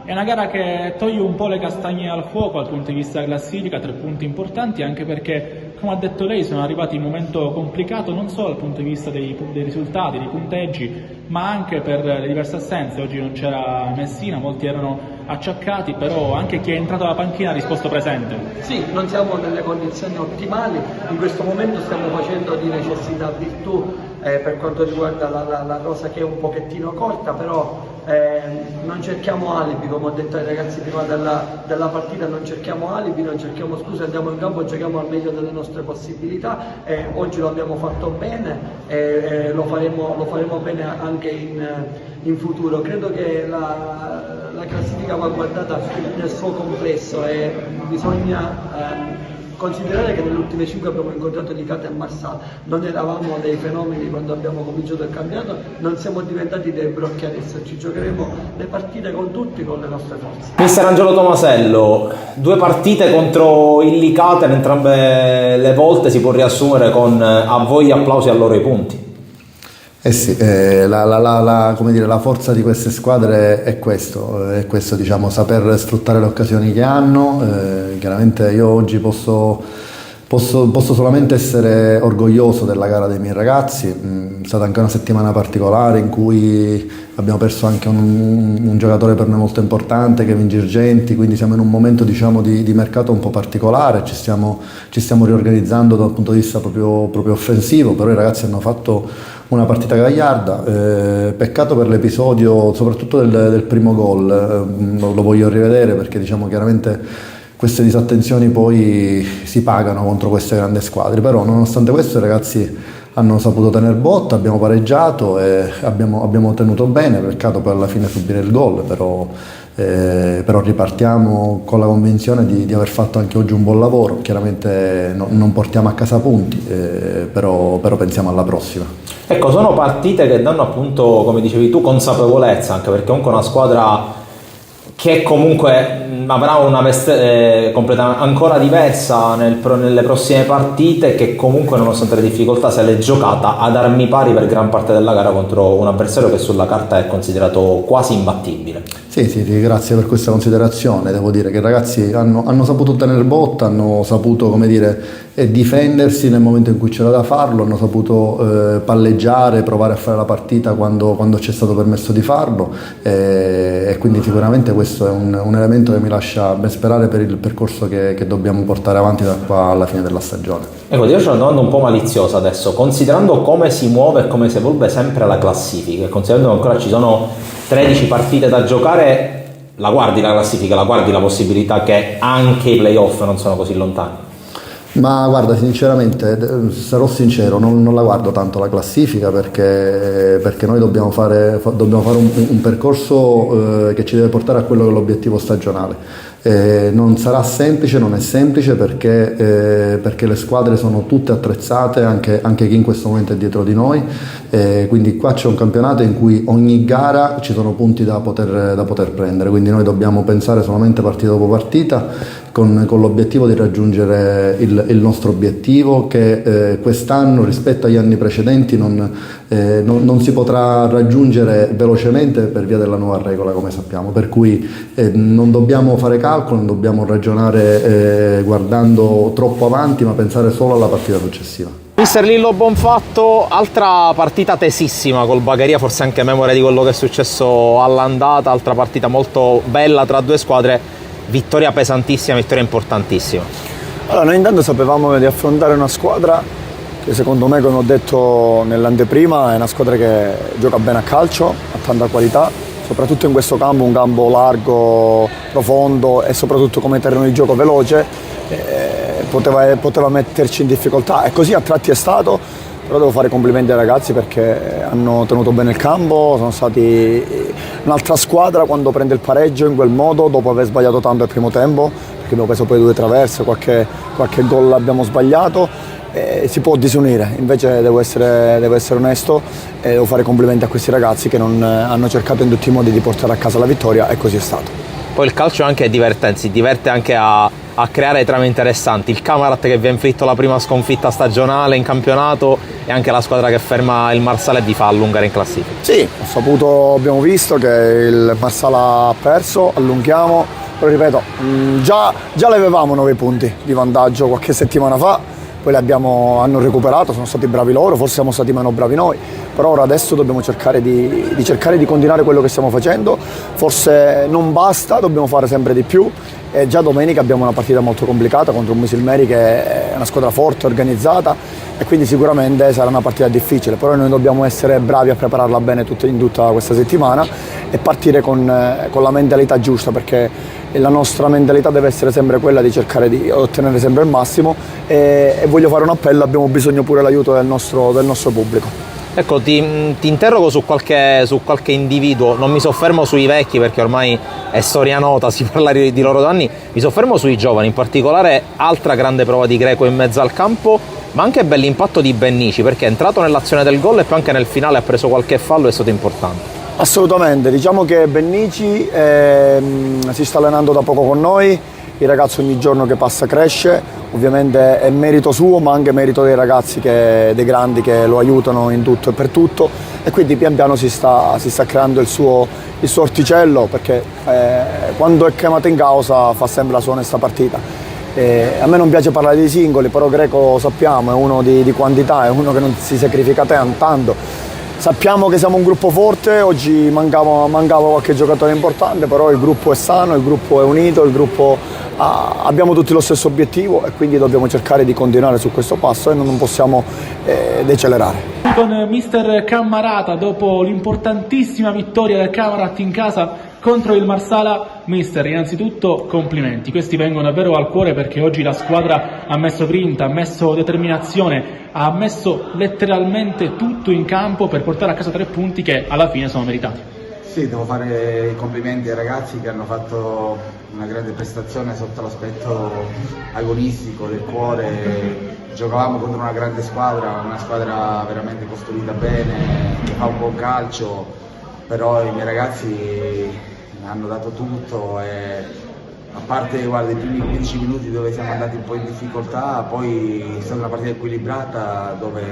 È una gara che toglie un po' le castagne al fuoco dal punto di vista della classifica, 3 punti importanti, anche perché, come ha detto lei, sono arrivati in un momento complicato non solo dal punto di vista dei risultati, dei punteggi, ma anche per le diverse assenze. Oggi non c'era Messina, molti erano acciaccati, però anche chi è entrato alla panchina ha risposto presente. Sì, non siamo nelle condizioni ottimali, in questo momento stiamo facendo di necessità virtù per quanto riguarda la rosa, che è un pochettino corta, però non cerchiamo alibi, come ho detto ai ragazzi prima della partita, non cerchiamo alibi, non cerchiamo scuse, andiamo in campo, giochiamo al meglio delle nostre possibilità, oggi lo abbiamo fatto bene e lo faremo bene anche in futuro. Credo che la classifica va guardata nel suo complesso e bisogna considerare che nelle ultime 5 abbiamo incontrato Licata e Marsala, non eravamo dei fenomeni quando abbiamo cominciato il campionato, non siamo diventati dei brocchi adesso, ci giocheremo le partite con tutti, con le nostre forze. Mister Angelo Tomasello, 2 partite contro il Licata, in entrambe le volte si può riassumere con a voi gli applausi e a loro i punti. Sì, come dire, la forza di queste squadre è questo, diciamo, saper sfruttare le occasioni che hanno. Chiaramente io oggi posso solamente essere orgoglioso della gara dei miei ragazzi. È stata anche una settimana particolare in cui abbiamo perso anche un giocatore per noi molto importante, Kevin Girgenti, quindi siamo in un momento, diciamo, di mercato un po' particolare, ci stiamo riorganizzando dal punto di vista proprio offensivo, però i ragazzi hanno fatto una partita gagliarda, peccato per l'episodio soprattutto del primo gol, lo voglio rivedere perché, diciamo, chiaramente queste disattenzioni poi si pagano contro queste grandi squadre, però nonostante questo i ragazzi hanno saputo tener botta, abbiamo pareggiato e abbiamo tenuto bene, peccato per alla fine subire il gol, però ripartiamo con la convinzione di aver fatto anche oggi un buon lavoro. Chiaramente non portiamo a casa punti, però pensiamo alla prossima. Ecco, sono partite che danno, appunto, come dicevi tu, consapevolezza, anche perché comunque una squadra che comunque avrà una veste completamente ancora diversa nelle prossime partite, che comunque nonostante le difficoltà se l'è giocata ad armi pari per gran parte della gara contro un avversario che sulla carta è considerato quasi imbattibile. Sì, grazie per questa considerazione. Devo dire che i ragazzi hanno saputo tenere botta, hanno saputo, come dire, difendersi nel momento in cui c'era da farlo, hanno saputo palleggiare, provare a fare la partita quando ci è stato permesso di farlo, e quindi sicuramente questo è un elemento che mi lascia ben sperare per il percorso che dobbiamo portare avanti da qua alla fine della stagione. Ecco, io ho una domanda un po' maliziosa adesso, considerando come si muove e come si evolve sempre la classifica, e considerando che ancora ci sono 13 partite da giocare, la guardi la classifica, la guardi la possibilità che anche i playoff non sono così lontani? Ma guarda, sinceramente, sarò sincero, non la guardo tanto la classifica perché noi dobbiamo fare un percorso che ci deve portare a quello che è l'obiettivo stagionale. Non sarà semplice, non è semplice perché le squadre sono tutte attrezzate, anche chi in questo momento è dietro di noi, quindi qua c'è un campionato in cui ogni gara ci sono punti da poter prendere, quindi noi dobbiamo pensare solamente partita dopo partita con l'obiettivo di raggiungere il nostro obiettivo, che quest'anno rispetto agli anni precedenti non si potrà raggiungere velocemente per via della nuova regola, come sappiamo, per cui non dobbiamo fare calcolo, non dobbiamo ragionare guardando troppo avanti, ma pensare solo alla partita successiva. Mister Lillo Bonfatto, altra partita tesissima col Bagheria, forse anche memoria di quello che è successo all'andata, altra partita molto bella tra due squadre, vittoria pesantissima, vittoria importantissima. Allora, noi intanto sapevamo di affrontare una squadra che secondo me, come ho detto nell'anteprima, è una squadra che gioca bene a calcio, ha tanta qualità, soprattutto in questo campo, un campo largo, profondo e soprattutto come terreno di gioco veloce, poteva metterci in difficoltà, e così a tratti è stato. Però devo fare complimenti ai ragazzi perché hanno tenuto bene il campo, sono stati un'altra squadra quando prende il pareggio in quel modo, dopo aver sbagliato tanto il primo tempo, perché abbiamo preso poi 2 traverse, qualche gol abbiamo sbagliato, si può disunire. Invece devo essere onesto e devo fare complimenti a questi ragazzi che hanno cercato in tutti i modi di portare a casa la vittoria, e così è stato. Poi il calcio è anche divertente, si diverte anche a creare trame interessanti. Il Camarat che vi ha inflitto la prima sconfitta stagionale in campionato e anche la squadra che ferma il Marsala e vi fa allungare in classifica. Sì, abbiamo visto che il Marsala ha perso, allunghiamo, però ripeto, già le avevamo 9 punti di vantaggio qualche settimana fa, poi hanno recuperato, sono stati bravi loro, forse siamo stati meno bravi noi, però ora adesso dobbiamo cercare di continuare quello che stiamo facendo, forse non basta, dobbiamo fare sempre di più e già domenica abbiamo una partita molto complicata contro un Musilmeri che è una squadra forte, organizzata e quindi sicuramente sarà una partita difficile, però noi dobbiamo essere bravi a prepararla bene in tutta questa settimana e partire con la mentalità giusta, perché la nostra mentalità deve essere sempre quella di cercare di ottenere sempre il massimo e voglio fare un appello, abbiamo bisogno pure dell'aiuto del nostro pubblico. Ecco, ti interrogo su qualche individuo, non mi soffermo sui vecchi perché ormai è storia nota, si parla di loro da anni, mi soffermo sui giovani, in particolare altra grande prova di Greco in mezzo al campo, ma anche bell'impatto di Bennici perché è entrato nell'azione del gol e poi anche nel finale ha preso qualche fallo, è stato importante. Assolutamente, diciamo che Bennici si sta allenando da poco con noi, il ragazzo ogni giorno che passa cresce, ovviamente è merito suo ma anche merito dei ragazzi, dei grandi che lo aiutano in tutto e per tutto e quindi pian piano si sta creando il suo orticello, perché quando è chiamato in causa fa sempre la sua onesta partita. A me non piace parlare di singoli, però Greco sappiamo è uno di quantità, è uno che non si sacrifica tanto. Sappiamo che siamo un gruppo forte, oggi mancava qualche giocatore importante, però il gruppo è sano, il gruppo è unito, abbiamo tutti lo stesso obiettivo e quindi dobbiamo cercare di continuare su questo passo e non possiamo decelerare. Con mister Cammarata, dopo l'importantissima vittoria del Camarat in casa contro il Marsala, mister, innanzitutto complimenti, questi vengono davvero al cuore perché oggi la squadra ha messo grinta, ha messo determinazione, ha messo letteralmente tutto in campo per portare a casa 3 punti che alla fine sono meritati. Sì, devo fare i complimenti ai ragazzi che hanno fatto una grande prestazione sotto l'aspetto agonistico, del cuore. Giocavamo contro una grande squadra, una squadra veramente costruita bene, che fa un buon calcio, però i miei ragazzi hanno dato tutto e a parte i primi 15 minuti dove siamo andati un po' in difficoltà, poi è stata una partita equilibrata dove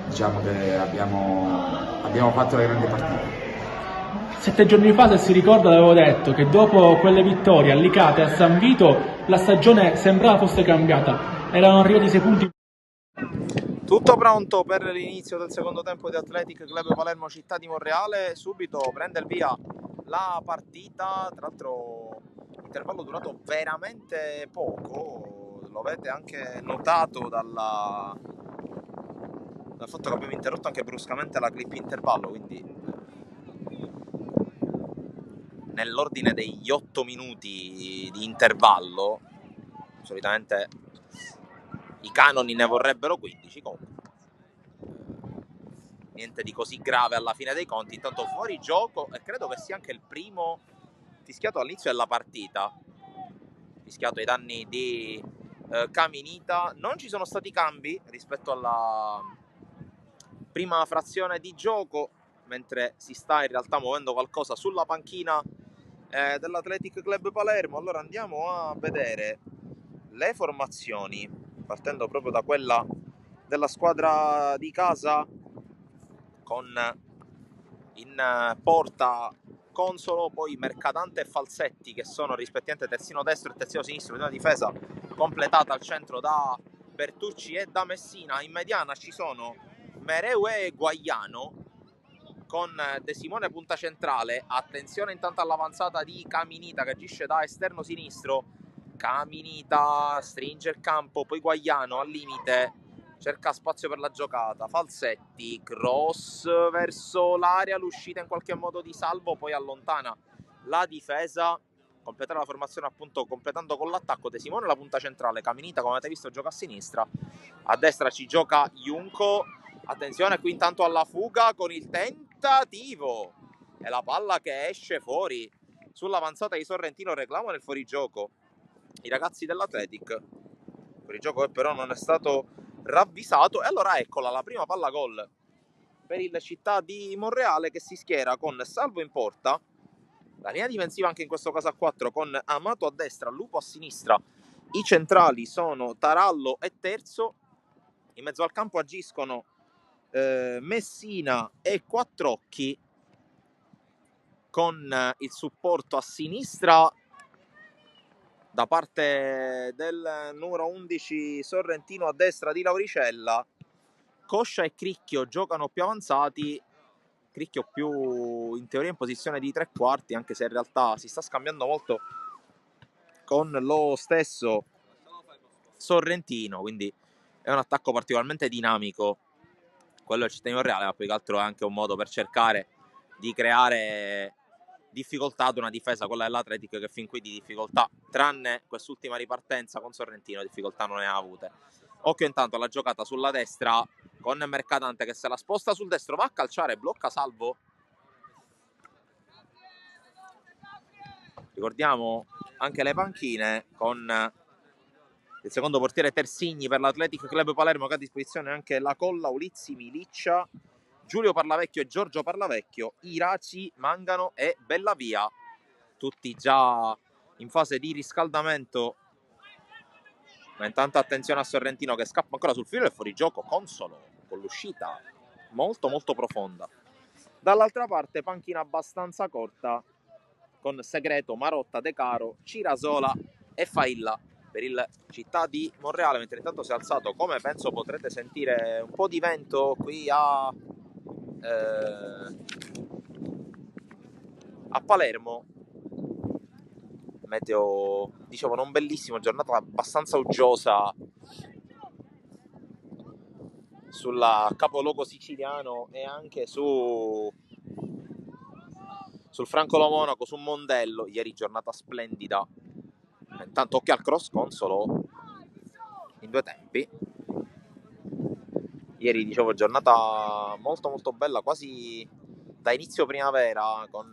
diciamo che abbiamo fatto una grande partita. 7 giorni fa, se si ricorda, avevo detto che dopo quelle vittorie a Licata e a San Vito la stagione sembrava fosse cambiata, erano arrivati 6 punti. Tutto pronto per l'inizio del secondo tempo di Athletic Club Palermo Città di Monreale, subito prende il via la partita, tra l'altro intervallo durato veramente poco, lo avete anche notato dal fatto che abbiamo interrotto anche bruscamente la clip intervallo, quindi nell'ordine degli 8 minuti di intervallo, solitamente i canoni ne vorrebbero 15, comunque niente di così grave alla fine dei conti. Intanto fuori gioco e credo che sia anche il primo fischiato all'inizio della partita, fischiato ai danni di Caminita. Non ci sono stati cambi rispetto alla prima frazione di gioco, mentre si sta in realtà muovendo qualcosa sulla panchina dell'Athletic Club Palermo. Allora andiamo a vedere le formazioni, partendo proprio da quella della squadra di casa, con in porta Consolo, poi Mercadante e Falsetti che sono rispettivamente terzino destro e terzino sinistro di una difesa completata al centro da Bertucci e da Messina. In mediana ci sono Mereue e Guaiano con De Simone punta centrale. Attenzione intanto all'avanzata di Caminita che agisce da esterno sinistro. Caminita stringe il campo, poi Guaiano al limite cerca spazio per la giocata. Falsetti, cross verso l'area, l'uscita in qualche modo di Salvo, poi allontana la difesa. Completare la formazione appunto completando con l'attacco. De Simone la punta centrale, Caminita come avete visto gioca a sinistra, a destra ci gioca Junco. Attenzione qui intanto alla fuga con il tentativo e la palla che esce fuori sull'avanzata di Sorrentino. Reclamo nel fuorigioco i ragazzi dell'Athletic, fuorigioco che però non è stato ravvisato. E allora eccola la prima palla gol per il Città di Monreale, che si schiera con Salvo in porta, La linea difensiva anche in questo caso a 4 con Amato a destra, Lupo a sinistra. I centrali sono Tarallo e Terzo. In mezzo al campo agiscono Messina e Quattrocchi, con il supporto a sinistra da parte del numero 11 Sorrentino, a destra di Lauricella. Coscia e Cricchio giocano più avanzati, Cricchio più in teoria in posizione di tre quarti, anche se in realtà si sta scambiando molto con lo stesso Sorrentino, quindi è un attacco particolarmente dinamico quello del Cittadino Reale, ma più che altro è anche un modo per cercare di creare difficoltà ad una difesa, quella dell'Atletic, che fin qui di difficoltà, tranne quest'ultima ripartenza con Sorrentino, difficoltà non ne ha avute. Occhio intanto alla giocata sulla destra con Mercatante che se la sposta sul destro, va a calciare, blocca Salvo. Ricordiamo anche le panchine con il secondo portiere Tersigni per l'Athletic Club Palermo, che ha a disposizione anche la Colla, Ulizzi, Miliccia, Giulio Parlavecchio e Giorgio Parlavecchio, Iraci, Mangano e Bellavia, tutti già in fase di riscaldamento. Ma intanto attenzione a Sorrentino che scappa ancora sul filo del fuorigioco, Consolo con l'uscita molto molto profonda. Dall'altra parte panchina abbastanza corta con Segreto, Marotta, De Caro, Cirasola e Failla per il Città di Monreale, mentre intanto si è alzato, come penso potrete sentire, un po' di vento qui a Palermo. Meteo, dicevo, non bellissimo, giornata abbastanza uggiosa sul capoluogo siciliano e anche sul Francolo Monaco, su Mondello. Ieri giornata splendida. Intanto occhio al cross, Consolo in due tempi. Ieri, dicevo, giornata molto molto bella, quasi da inizio primavera, con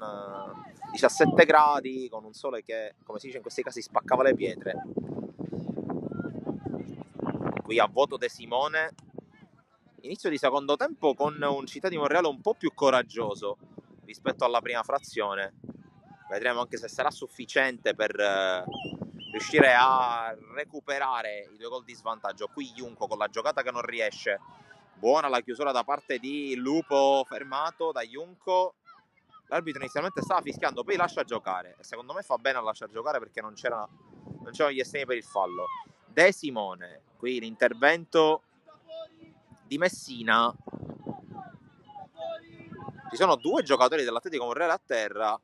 17 gradi, con un sole che, come si dice in questi casi, spaccava le pietre. Qui a voto De Simone. Inizio di secondo tempo con un Città di Monreale un po' più coraggioso rispetto alla prima frazione. Vedremo anche se sarà sufficiente per riuscire a recuperare i 2 gol di svantaggio. Qui Junco con la giocata che non riesce. Buona la chiusura da parte di Lupo, fermato da Junco. L'arbitro inizialmente stava fischiando, poi lascia giocare. E secondo me fa bene a lasciar giocare, perché non c'erano gli estremi per il fallo. De Simone, qui l'intervento di Messina. Ci sono 2 giocatori dell'Atletico Monreale a terra.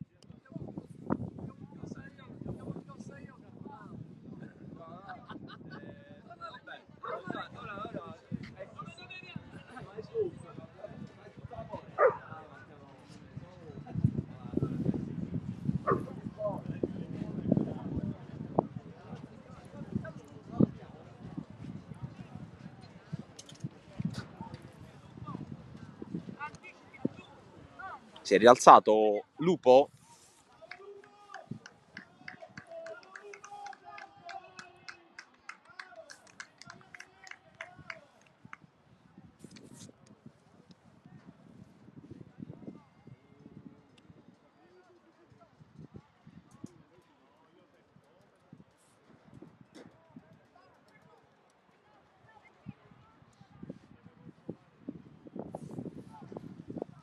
Si è rialzato Lupo.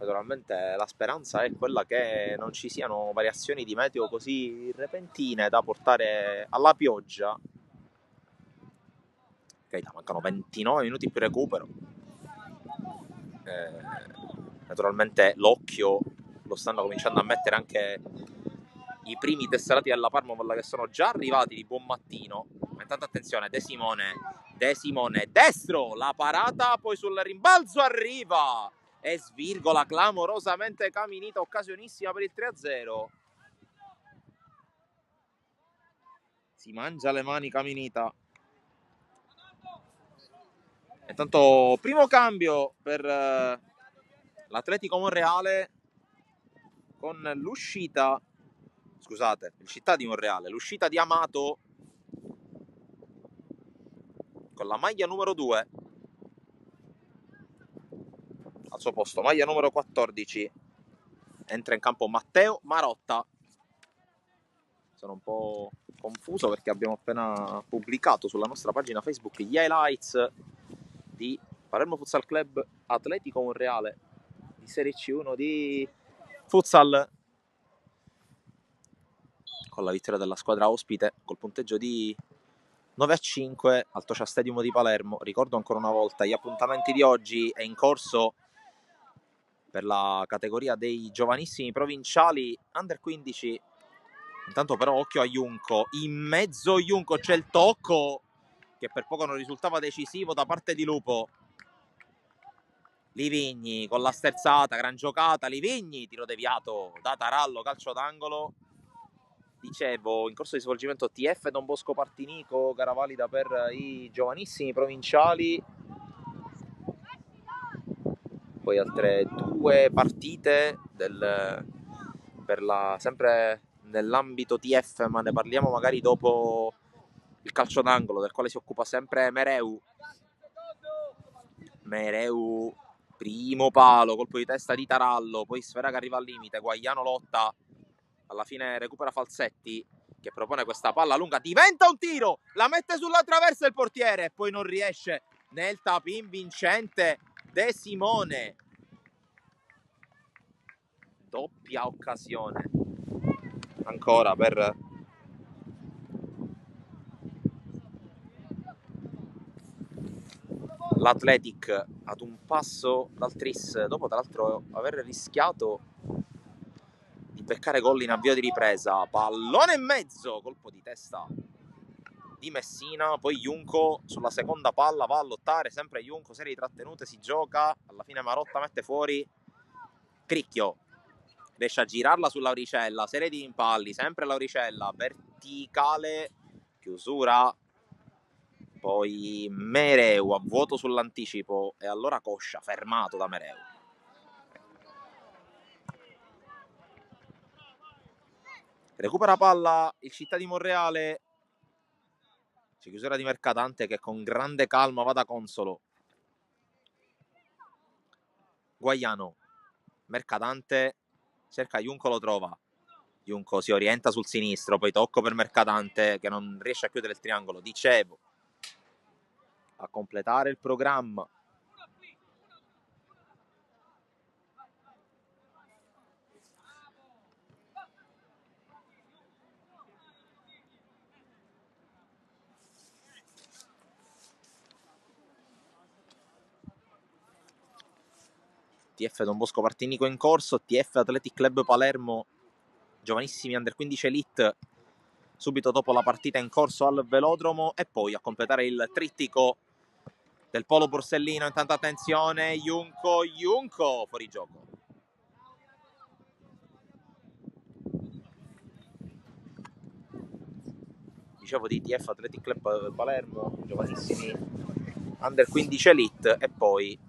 Naturalmente la speranza è quella che non ci siano variazioni di meteo così repentine da portare alla pioggia. Carità, mancano 29 minuti più recupero. Naturalmente l'occhio lo stanno cominciando a mettere anche i primi tesserati della Parma, che sono già arrivati di buon mattino. Ma intanto attenzione, De Simone, destro, la parata, poi sul rimbalzo arriva e svirgola clamorosamente Caminita, occasionissima per il 3-0. Si mangia le mani Caminita. Intanto primo cambio per l'Atletico Monreale, con l'uscita, scusate, il Città di Monreale, l'uscita di Amato con la maglia numero 2. Al suo posto maglia numero 14 entra in campo Matteo Marotta. sono un po' confuso perché abbiamo appena pubblicato sulla nostra pagina Facebook gli highlights di Palermo Futsal Club Atletico Monreale di Serie C1 di futsal, con la vittoria della squadra ospite col punteggio di 9-5 al Tocia Stadium di Palermo. Ricordo ancora una volta gli appuntamenti di oggi: è in corso per la categoria dei giovanissimi provinciali Under 15. Intanto però occhio a Junco, in mezzo Junco, c'è il tocco che per poco non risultava decisivo da parte di Lupo. Livigni con la sterzata, gran giocata, Livigni, tiro deviato da Tarallo, calcio d'angolo. Dicevo, in corso di svolgimento TF Don Bosco Partinico, gara valida per i giovanissimi provinciali. Poi altre due partite sempre nell'ambito TF, ma ne parliamo magari dopo il calcio d'angolo, del quale si occupa sempre Mereu. Primo palo, colpo di testa di Tarallo, poi sfera che arriva al limite, Guagliano lotta, alla fine recupera Falsetti che propone questa palla lunga, diventa un tiro, la mette sulla traversa il portiere e poi non riesce nel tap-in vincente De Simone. Doppia occasione ancora per l'Athletic, ad un passo dal tris, dopo tra l'altro aver rischiato di beccare gol in avvio di ripresa. Pallone e mezzo, colpo di testa di Messina, poi Junco sulla seconda palla va a lottare, sempre Junco, serie di trattenute, si gioca, alla fine Marotta mette fuori, Cricchio riesce a girarla sull'Auricella, serie di impalli, sempre l'Auricella, verticale, chiusura, poi Mereu a vuoto sull'anticipo e allora Coscia, fermato da Mereu. Recupera palla il Città di Monreale, c'è chiusura di Mercatante che con grande calma va da Consolo. Guagliano, Mercatante, cerca Junco, lo trova. Junco si orienta sul sinistro, poi tocco per Mercatante che non riesce a chiudere il triangolo. Dicevo, a completare il programma TF Don Bosco Partinico in corso, TF Athletic Club Palermo giovanissimi Under 15 Elite subito dopo la partita in corso al velodromo, e poi a completare il trittico del Polo Borsellino. Intanto attenzione, Junco fuori gioco. Dicevo di TF Athletic Club Palermo giovanissimi Under 15 Elite, e poi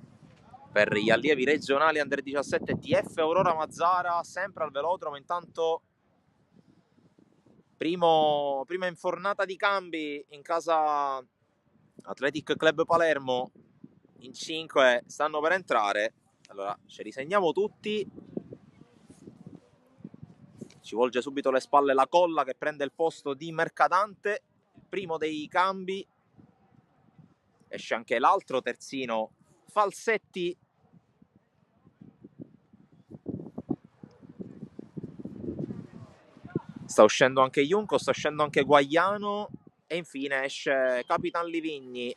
per gli allievi regionali Under 17 TF Aurora Mazzara, sempre al velodromo. Intanto prima infornata di cambi in casa Athletic Club Palermo, in 5 stanno per entrare, allora ci risegniamo tutti. Ci volge subito le spalle la Colla che prende il posto di Mercatante, il primo dei cambi. Esce anche l'altro terzino, Falsetti. Sta uscendo anche Junco, sta uscendo anche Guagliano e infine esce Capitan Livigni.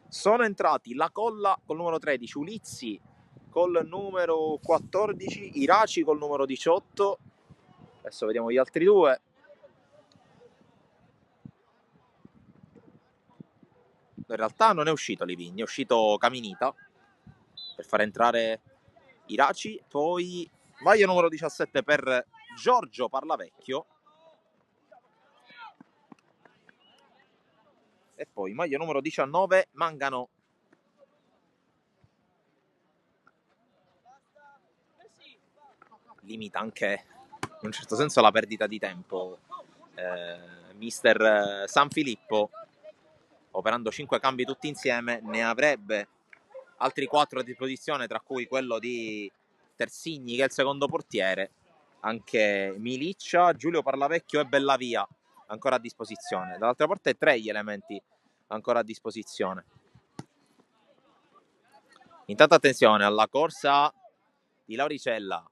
Sono entrati la Colla col numero 13, Ulizzi col numero 14, Iraci col numero 18. Adesso vediamo gli altri due. In realtà non è uscito Livigni, è uscito Caminita per far entrare Iraci. Poi maglia numero 17 per Giorgio Parlavecchio. E poi maglia numero 19 Mangano. Limita anche in un certo senso la perdita di tempo mister San Filippo, operando 5 cambi tutti insieme. Ne avrebbe altri 4 a disposizione, tra cui quello di Tersigni che è il secondo portiere, anche Miliccia, Giulio Parlavecchio e Bellavia ancora a disposizione. Dall'altra parte 3 gli elementi ancora a disposizione. Intanto attenzione alla corsa di Lauricella,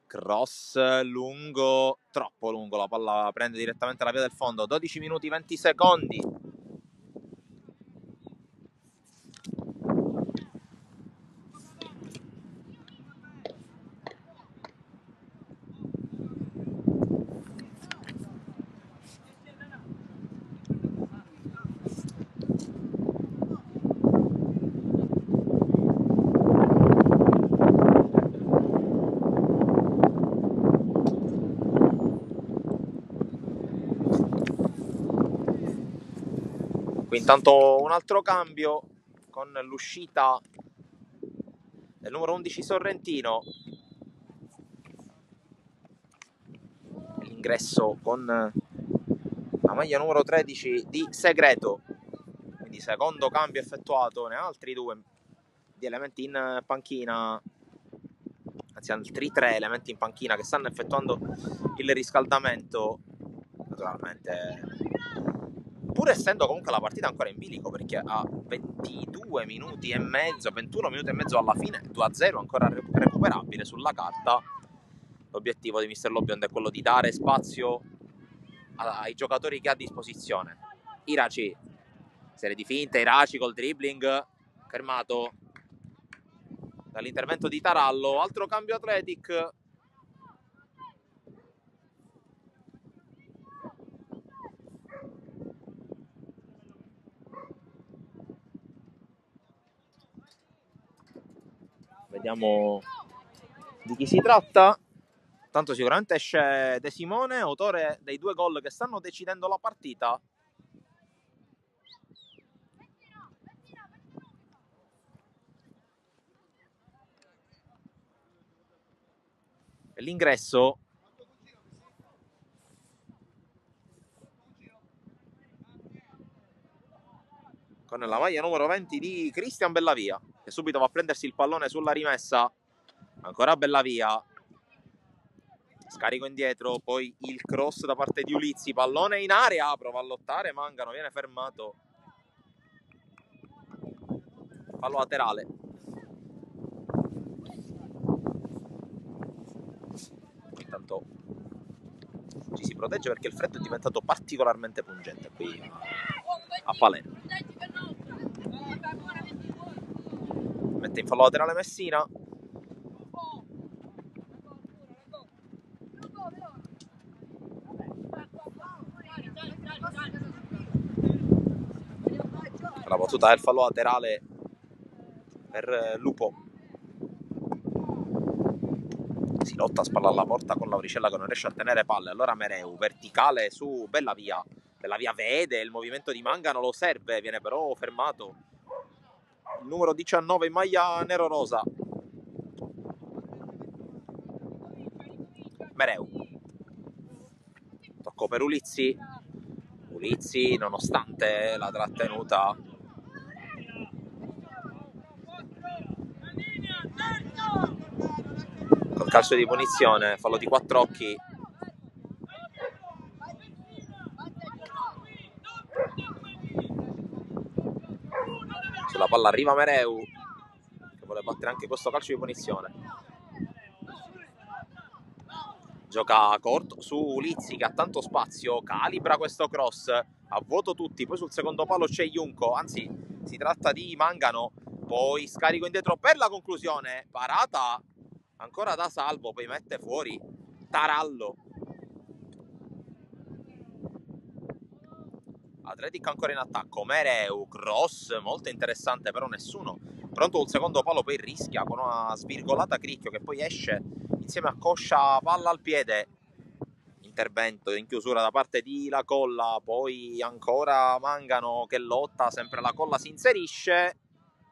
cross lungo, troppo lungo, la palla prende direttamente la via del fondo, 12 minuti 20 secondi. Qui intanto un altro cambio con l'uscita del numero 11 Sorrentino, l'ingresso con la maglia numero 13 di Segreto, quindi secondo cambio effettuato, ne ha altri 2 di elementi in panchina, anzi altri 3 elementi in panchina che stanno effettuando il riscaldamento, naturalmente pur essendo comunque la partita ancora in bilico, perché a 22 minuti e mezzo, 21 minuti e mezzo alla fine, 2-0 ancora recuperabile sulla carta. L'obiettivo di Mister Lobbiond è quello di dare spazio ai giocatori che ha a disposizione. Iraci, serie di finte, Iraci col dribbling, fermato dall'intervento di Tarallo, altro cambio Athletic. Vediamo di chi si tratta. Tanto sicuramente esce De Simone, autore dei 2 gol che stanno decidendo la partita. E l'ingresso con la maglia numero 20 di Cristian Bellavia, che subito va a prendersi il pallone sulla rimessa. Ancora Bellavia, scarico indietro, poi il cross da parte di Ulizzi, pallone in area, prova a lottare Mangano, viene fermato, fallo laterale. Intanto ci si protegge perché il freddo è diventato particolarmente pungente qui a Palermo. Mette in fallo laterale Messina. La battuta del fallo laterale per Lupo. Si lotta a spalla alla porta con Lauricella che non riesce a tenere palle. Allora Mereu, verticale su Bellavia. Bellavia vede il movimento di Mangano, lo serve, viene però fermato il numero 19 in maglia nero-rosa. Mereu. Tocco per Ulizzi. Ulizzi, nonostante la trattenuta, col calcio di punizione, fallo di Quattrocchi. Sulla palla arriva Mereu, che vuole battere anche questo calcio di punizione. Gioca corto su Ulizzi che ha tanto spazio, calibra questo cross, a vuoto tutti, poi sul secondo palo c'è Junco, anzi si tratta di Mangano, poi scarico indietro per la conclusione, parata ancora da Salvo, poi mette fuori Tarallo. Athletic ancora in attacco, Mereu, cross molto interessante, però nessuno pronto sul secondo palo, poi rischia con una svirgolata Cricchio che poi esce insieme a Coscia, palla al piede, intervento in chiusura da parte di La Colla, poi ancora Mangano che lotta, sempre La Colla si inserisce,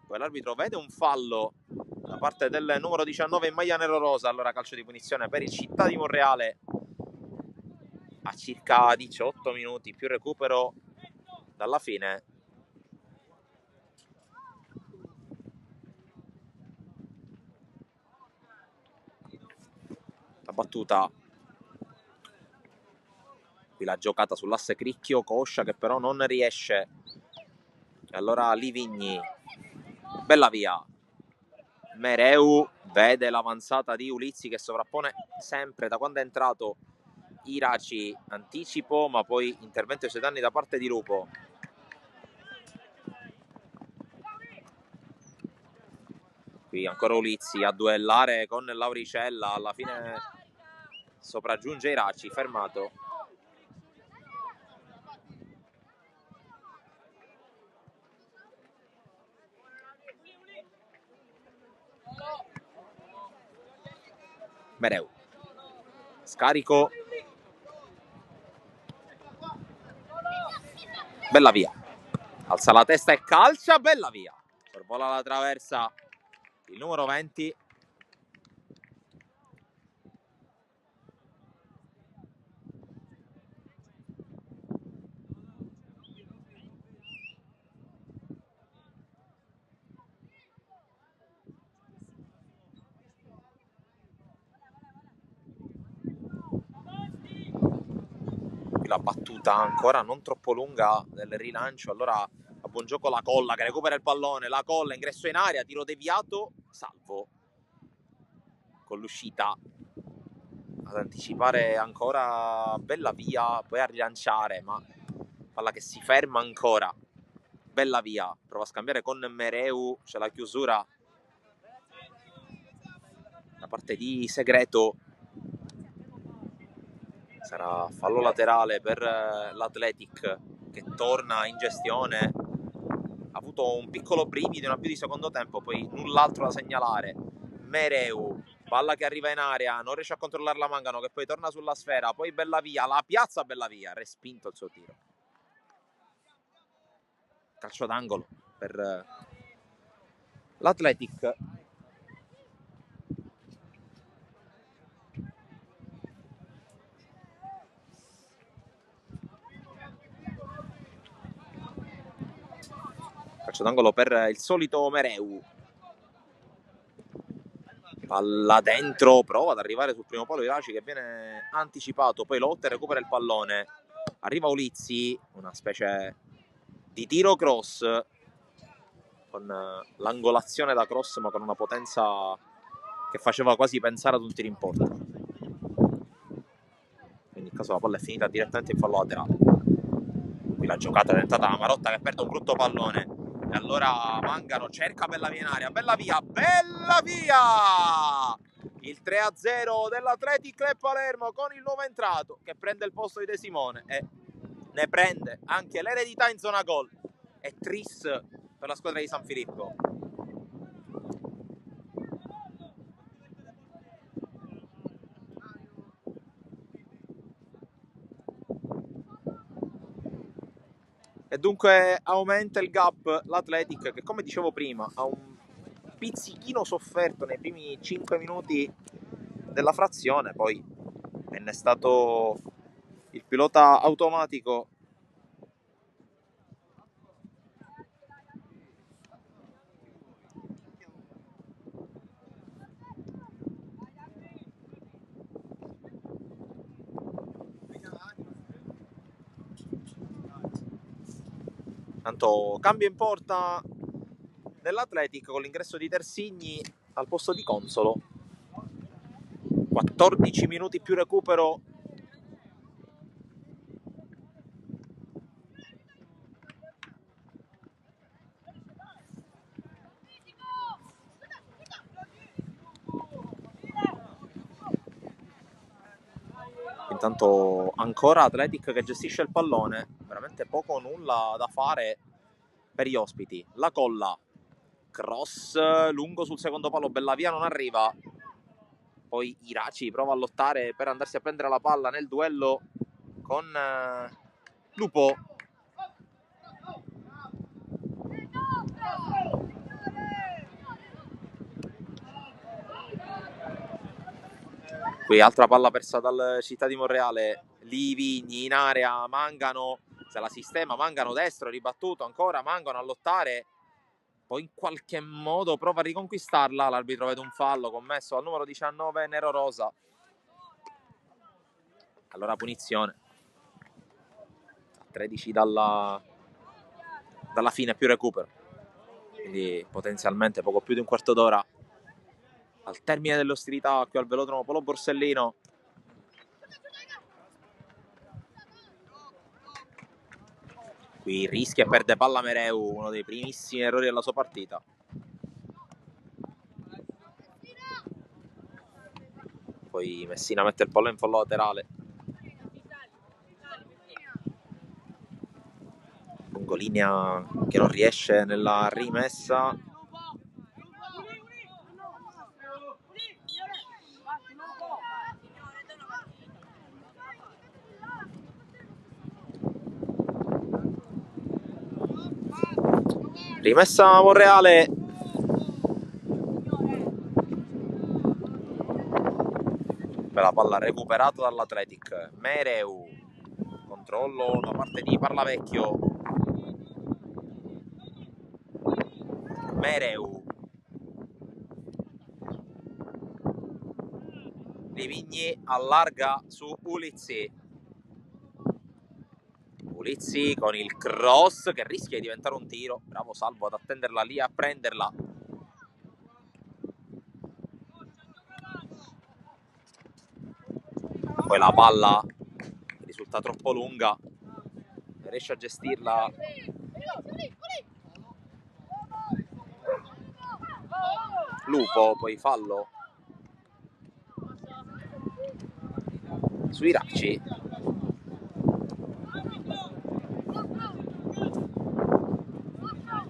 poi l'arbitro vede un fallo da parte del numero 19 in maglia nero-rosa, allora calcio di punizione per il Città di Monreale a circa 18 minuti, più recupero dalla fine. La battuta Qui la giocata sull'asse Cricchio-Coscia che però non riesce. E allora Livigni, bella via. Mereu vede l'avanzata di Ulizzi che sovrappone sempre da quando è entrato Iraci, anticipo ma poi intervento ai suoi danni da parte di Lupo. Qui ancora Ulizzi a duellare con Lauricella, alla fine sopraggiunge Iraci, fermato. Mereu, scarico, bella via, alza la testa e calcia, bella via, sorvola la traversa il numero 20. La battuta ancora non troppo lunga del rilancio, allora a buon gioco la Colla che recupera il pallone, la Colla, ingresso in area, tiro deviato, salvo con l'uscita ad anticipare ancora, bella via, poi a rilanciare, ma palla che si ferma ancora, bella via, prova a scambiare con Mereu, c'è la chiusura da parte di Segreto. Sarà fallo laterale per l'Athletic che torna in gestione. Ha avuto un piccolo brivido in avvio di secondo tempo, poi null'altro da segnalare. Mereu, palla che arriva in area, non riesce a controllare la Mangano che poi torna sulla sfera, poi bella via, la piazza bella via, respinto il suo tiro. Calcio d'angolo per l'Athletic. Calcio d'angolo per il solito Mereu. Palla dentro, prova ad arrivare sul primo palo Iraci che viene anticipato, poi lotta e recupera il pallone. Arriva Ulizzi, una specie di tiro cross con l'angolazione da cross ma con una potenza che faceva quasi pensare ad un tiro in porta. Quindi in caso la palla è finita direttamente in fallo laterale. Qui la giocata è tentata da Marotta che perde un brutto pallone. E allora Mangano cerca bella via in aria, bella via, bella via! Il 3-0 dell'Athletic Club Palermo con il nuovo entrato che prende il posto di De Simone e ne prende anche l'eredità in zona gol. È tris per la squadra di San Filippo. E dunque aumenta il gap l'Athletic che, come dicevo prima, ha un pizzichino sofferto nei primi 5 minuti della frazione, poi è stato il pilota automatico tanto cambio in porta nell'Athletic con l'ingresso di Tersigni al posto di Consolo. 14 minuti più recupero intanto ancora Athletic che gestisce il pallone, veramente poco o nulla da fare per gli ospiti. La Colla, cross lungo sul secondo palo, bella via, non arriva. Poi Iraci prova a lottare per andarsi a prendere la palla nel duello con Lupo. Qui altra palla persa dal Città di Monreale. Livigni in area, Mangano se la sistema, Mangano destro, ribattuto ancora, Mangano a lottare, poi in qualche modo prova a riconquistarla, l'arbitro vede un fallo commesso al numero 19 Nero Rosa. Allora punizione. 13 dalla fine più recupero, quindi potenzialmente poco più di un quarto d'ora al termine delle ostilità qui al velodromo Polo Borsellino. Qui rischia e perde palla Mereu, uno dei primissimi errori della sua partita. Poi Messina mette il pallone in fallo laterale. Lungolinea che non riesce nella rimessa. Rimessa Monreale. La palla recuperata dall'Athletic. Mereu, controllo da parte di Parlavecchio. Mereu, Livigni allarga su Ulizzi. Ulizzi con il cross che rischia di diventare un tiro. Bravo Salvo ad attenderla lì, a prenderla. Poi la palla risulta troppo lunga, non riesce a gestirla. Lupo, poi fallo su Iraci.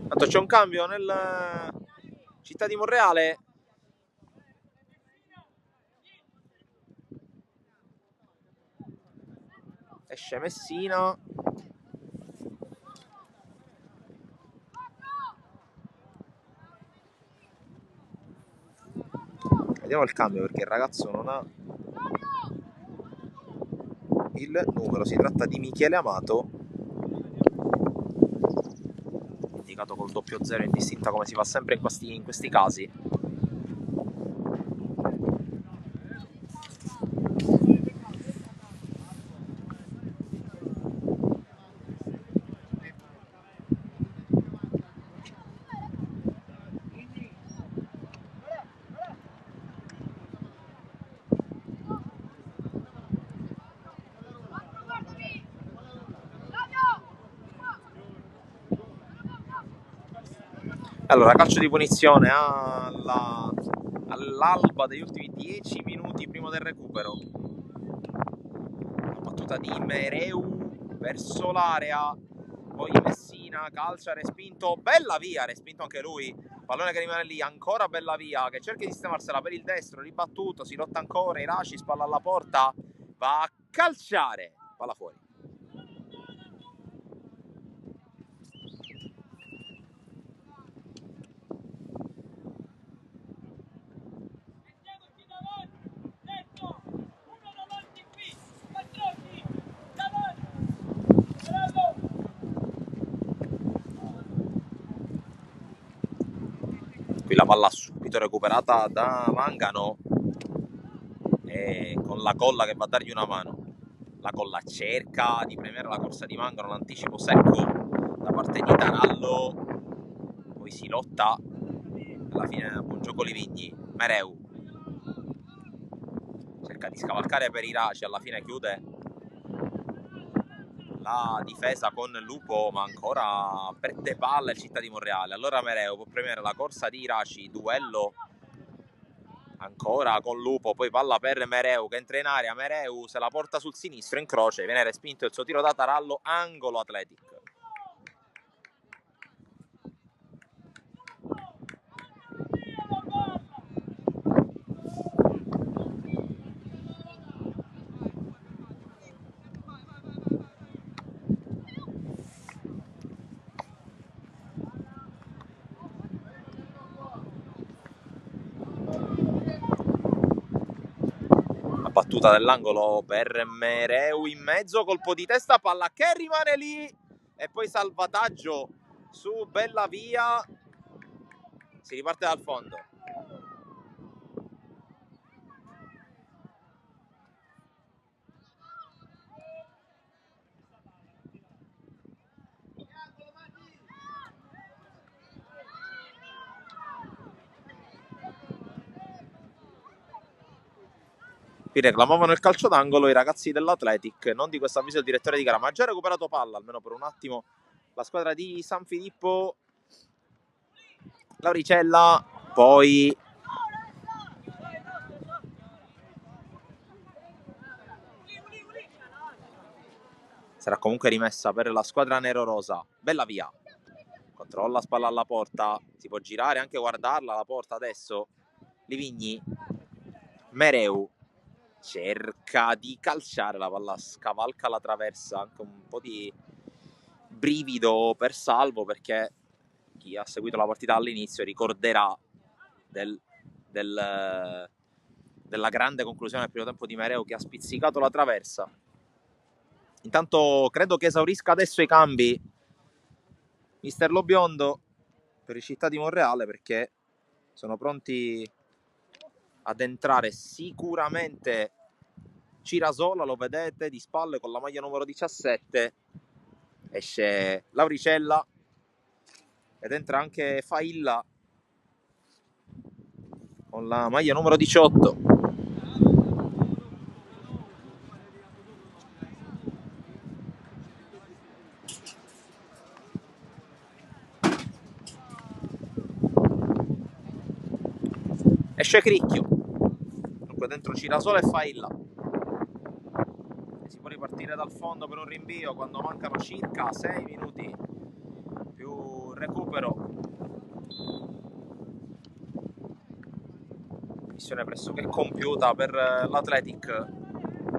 Tanto c'è un cambio nel Città di Monreale. Esce Messina. Vediamo il cambio perché il ragazzo non ha il numero. Si tratta di Michele Amato, indicato col 00 indistinta come si fa sempre in questi casi. Allora, calcio di punizione all'alba degli ultimi 10 minuti prima del recupero. La battuta di Mereu verso l'area, poi Messina calcia, respinto, bella via, respinto anche lui, pallone che rimane lì, ancora bella via, che cerca di sistemarsela per il destro, ribattuto, si lotta ancora, Iraci, spalla alla porta, va a calciare, palla fuori. Qui la palla subito recuperata da Mangano e con la colla che va a dargli una mano. La colla cerca di premere la corsa di Mangano, l'anticipo secco da parte di Tarallo, poi si lotta, alla fine buon gioco Livigni. Mereu cerca di scavalcare per Iraci, alla fine chiude la difesa con Lupo, ma ancora perde palla il Città di Monreale. Allora Mereu può premere la corsa di Iraci, duello ancora con Lupo, poi palla per Mereu che entra in area. Mereu se la porta sul sinistro in croce, viene respinto il suo tiro da Tarallo, angolo Athletic. Battuta dell'angolo per Mereu in mezzo, colpo di testa, palla che rimane lì e poi salvataggio su Bellavia, si riparte dal fondo. Qui reclamavano il calcio d'angolo i ragazzi dell'Athletic, non di questo avviso il direttore di gara, ma ha già recuperato palla, almeno per un attimo, la squadra di San Filippo. Lauricella, poi sarà comunque rimessa per la squadra nero-rosa. Bella via, controlla spalla alla porta, si può girare anche guardarla la porta adesso. Livigni, Mereu cerca di calciare, la palla scavalca la traversa, anche un po' di brivido per Salvo, perché chi ha seguito la partita all'inizio ricorderà della grande conclusione del primo tempo di Mereu, che ha spizzicato la traversa. Intanto credo che esaurisca adesso i cambi mister Lobiondo per i Città di Monreale, perché sono pronti ad entrare sicuramente Cirasola, lo vedete di spalle con la maglia numero 17, esce Lauricella ed entra anche Failla con la maglia numero 18. Esce Cricchio, dunque dentro Cirasola e Failla. Si può ripartire dal fondo per un rinvio quando mancano circa 6 minuti più recupero. Missione pressoché compiuta per l'Athletic,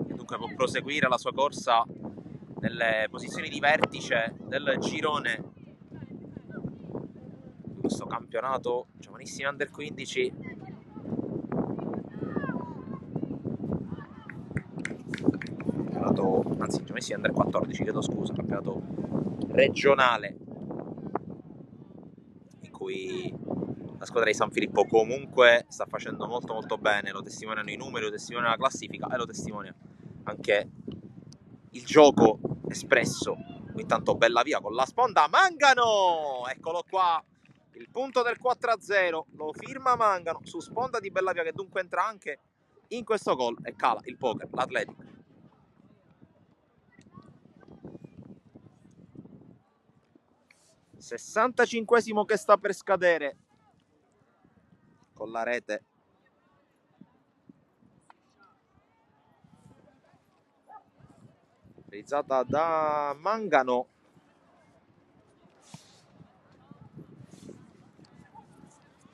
che dunque può proseguire la sua corsa nelle posizioni di vertice del girone di questo campionato giovanissimi under 15. Anzi, giovanissimi under 14, chiedo scusa, campionato regionale in cui la squadra di San Filippo comunque sta facendo molto molto bene, lo testimoniano i numeri, lo testimonia la classifica e lo testimonia anche il gioco espresso. Intanto bella via con la sponda, Mangano, eccolo qua, il punto del 4-0, lo firma Mangano su sponda di Bellavia, che dunque entra anche in questo gol e cala il poker, l'Atletico. '65esimo che sta per scadere con la rete realizzata da Mangano.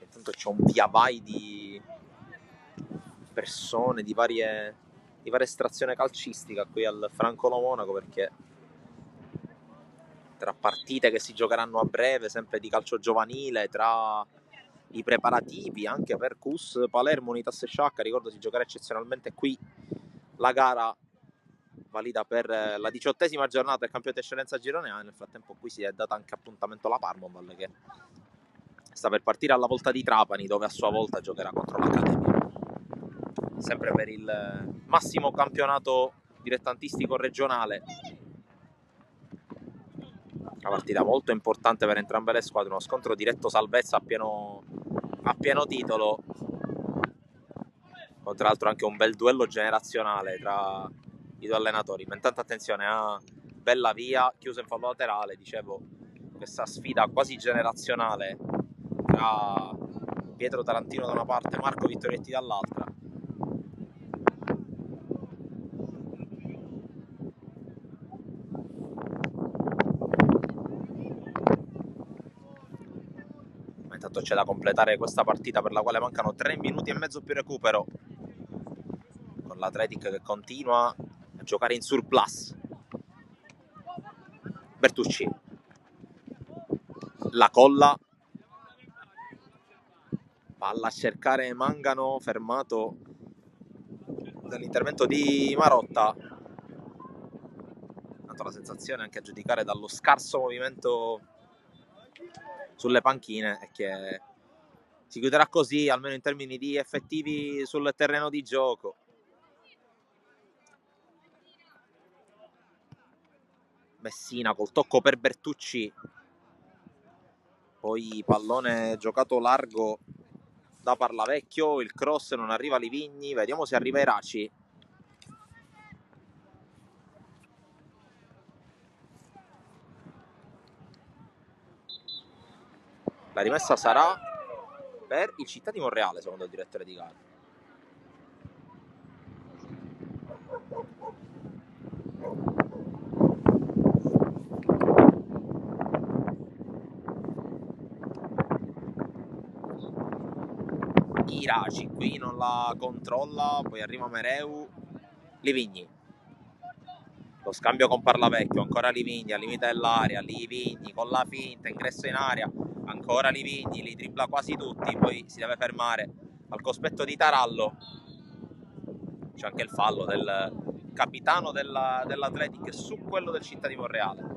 Intanto c'è un via vai di persone di varia estrazione calcistica qui al Francolo Monaco, perché tra partite che si giocheranno a breve, sempre di calcio giovanile, tra i preparativi anche per CUS Palermo Unitas Sciacca, ricordo si giocherà eccezionalmente qui la gara valida per la 18ª giornata del campionato eccellenza girone A. Nel frattempo qui si è data anche appuntamento la Parmoval, che sta per partire alla Volta di Trapani, dove a sua volta giocherà contro l'Accademia, sempre per il massimo campionato dilettantistico regionale. Una partita molto importante per entrambe le squadre, uno scontro diretto salvezza a pieno titolo, con tra l'altro anche un bel duello generazionale tra i due allenatori. Ma intanto attenzione a Bellavia, chiuso in fallo laterale, dicevo, questa sfida quasi generazionale tra Pietro Tarantino da una parte, Marco Vittorietti dall'altra. Intanto c'è da completare questa partita, per la quale mancano 3 minuti e mezzo più recupero, con l'Athletic che continua a giocare in surplus. Bertucci, la colla, palla a cercare Mangano, fermato dall'intervento di Marotta. Tanto la sensazione, anche a giudicare dallo scarso movimento sulle panchine, è che si chiuderà così, almeno in termini di effettivi sul terreno di gioco. Messina col tocco per Bertucci, poi pallone giocato largo da Parlavecchio, il cross non arriva a Livigni, vediamo se arriva Eraci. La rimessa sarà per il Città di Monreale, secondo il direttore di gara. Iraci qui non la controlla, poi arriva Mereu, Livigni, lo scambio con Parlavecchio, ancora Livigni al limite dell'area, Livigni con la finta, ingresso in area, ancora Livigni, li dribbla quasi tutti, poi si deve fermare al cospetto di Tarallo. C'è anche il fallo del capitano dell'Athletic su quello del Città di Monreale.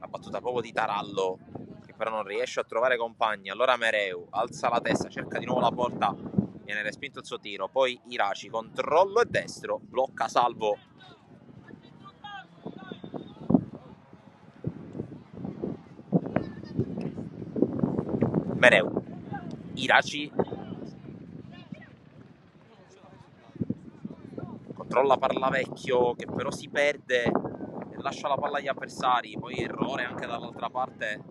La battuta proprio di Tarallo, che però non riesce a trovare compagni. Allora Mereu alza la testa, cerca di nuovo la porta, viene respinto il suo tiro. Poi Iraci, controllo e destro, blocca Salvo. Mereu, Iraci, controlla Parlavecchio che però si perde e lascia la palla agli avversari. Poi errore anche dall'altra parte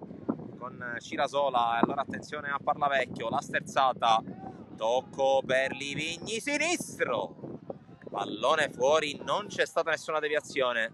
con Cirasola. Allora attenzione a Parlavecchio, la sterzata, tocco per Livigni sinistro, pallone fuori, non c'è stata nessuna deviazione.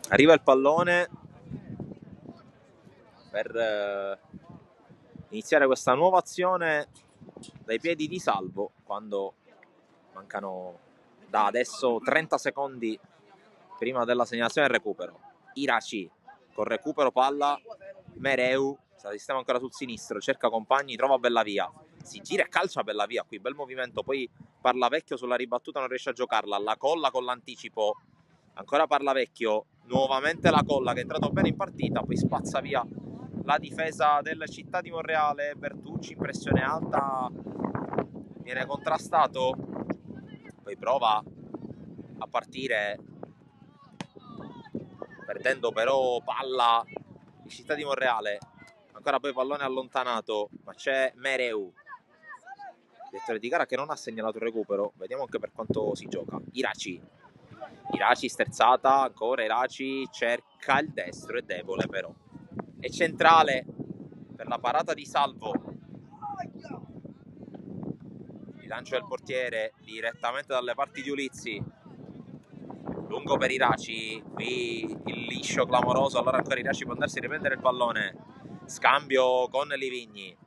Arriva il pallone per iniziare questa nuova azione dai piedi di Salvo, quando mancano da adesso 30 secondi prima della segnalazione del recupero. Iraci con recupero palla, Mereu si sistema ancora sul sinistro, cerca compagni, trova Bellavia, si gira e calcia Bellavia, qui bel movimento, poi Parlavecchio sulla ribattuta non riesce a giocarla, la colla con l'anticipo, ancora Parlavecchio, nuovamente la colla che è entrato bene in partita, poi spazza via la difesa del Città di Monreale. Bertucci in pressione alta, viene contrastato, poi prova a partire perdendo però palla il Città di Monreale, ancora poi pallone allontanato, ma c'è Mereu, direttore di gara, che non ha segnalato il recupero. Vediamo anche per quanto si gioca. Iraci sterzata, ancora Iraci cerca il destro, è debole però, è centrale per la parata di Salvo, il lancio del portiere direttamente dalle parti di Ulizzi, lungo per Iraci, qui il liscio clamoroso, allora ancora Iraci può andarsi a riprendere il pallone, scambio con Livigni,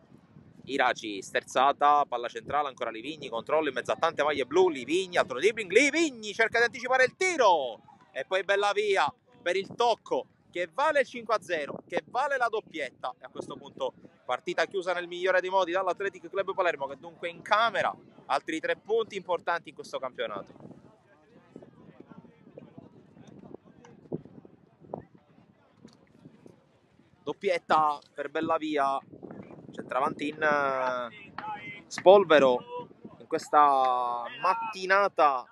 Iraci sterzata, palla centrale, ancora Livigni, controllo in mezzo a tante maglie blu, Livigni, altro dribbling, Livigni cerca di anticipare il tiro e poi Bellavia per il tocco che vale il 5-0, che vale la doppietta, e a questo punto partita chiusa nel migliore dei modi dall'Athletic Club Palermo, che dunque incamera altri 3 punti importanti in questo campionato. Doppietta per Bellavia, centravanti in spolvero in questa mattinata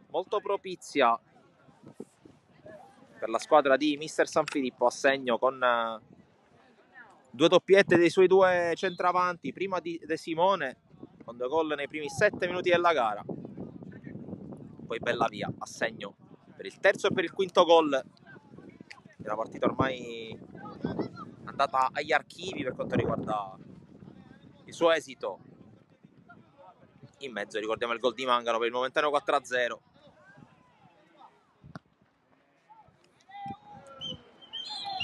molto propizia per la squadra di Mister San Filippo, a segno con 2 doppiette dei suoi 2 centravanti, prima di De Simone con 2 gol nei primi 7 minuti della gara, poi Bellavia a segno per il terzo e per il quinto gol. È una partita ormai andata agli archivi per quanto riguarda il suo esito. In mezzo ricordiamo il gol di Mangano per il momentaneo 4-0.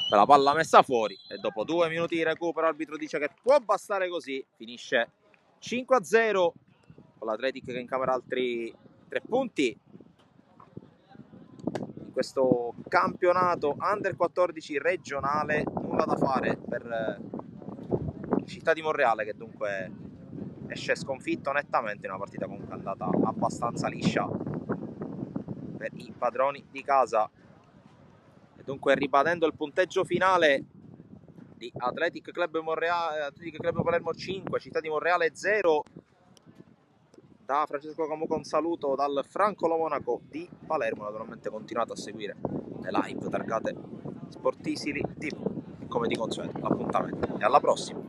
Per la palla messa fuori e dopo 2 minuti di recupero l'arbitro dice che può bastare così. Finisce 5-0 con l'Athletic che incamera altri 3 punti in questo campionato Under 14 regionale. Nulla da fare per Città di Monreale, che dunque esce sconfitto nettamente in una partita comunque andata abbastanza liscia per i padroni di casa. E dunque, ribadendo il punteggio finale, di Athletic Club Palermo 5, Città di Monreale 0. Da Francesco Camuca un saluto dal Franco Lo Monaco di Palermo. Naturalmente continuate a seguire le live targate Sportisili TV, come di consueto. L'appuntamento e alla prossima.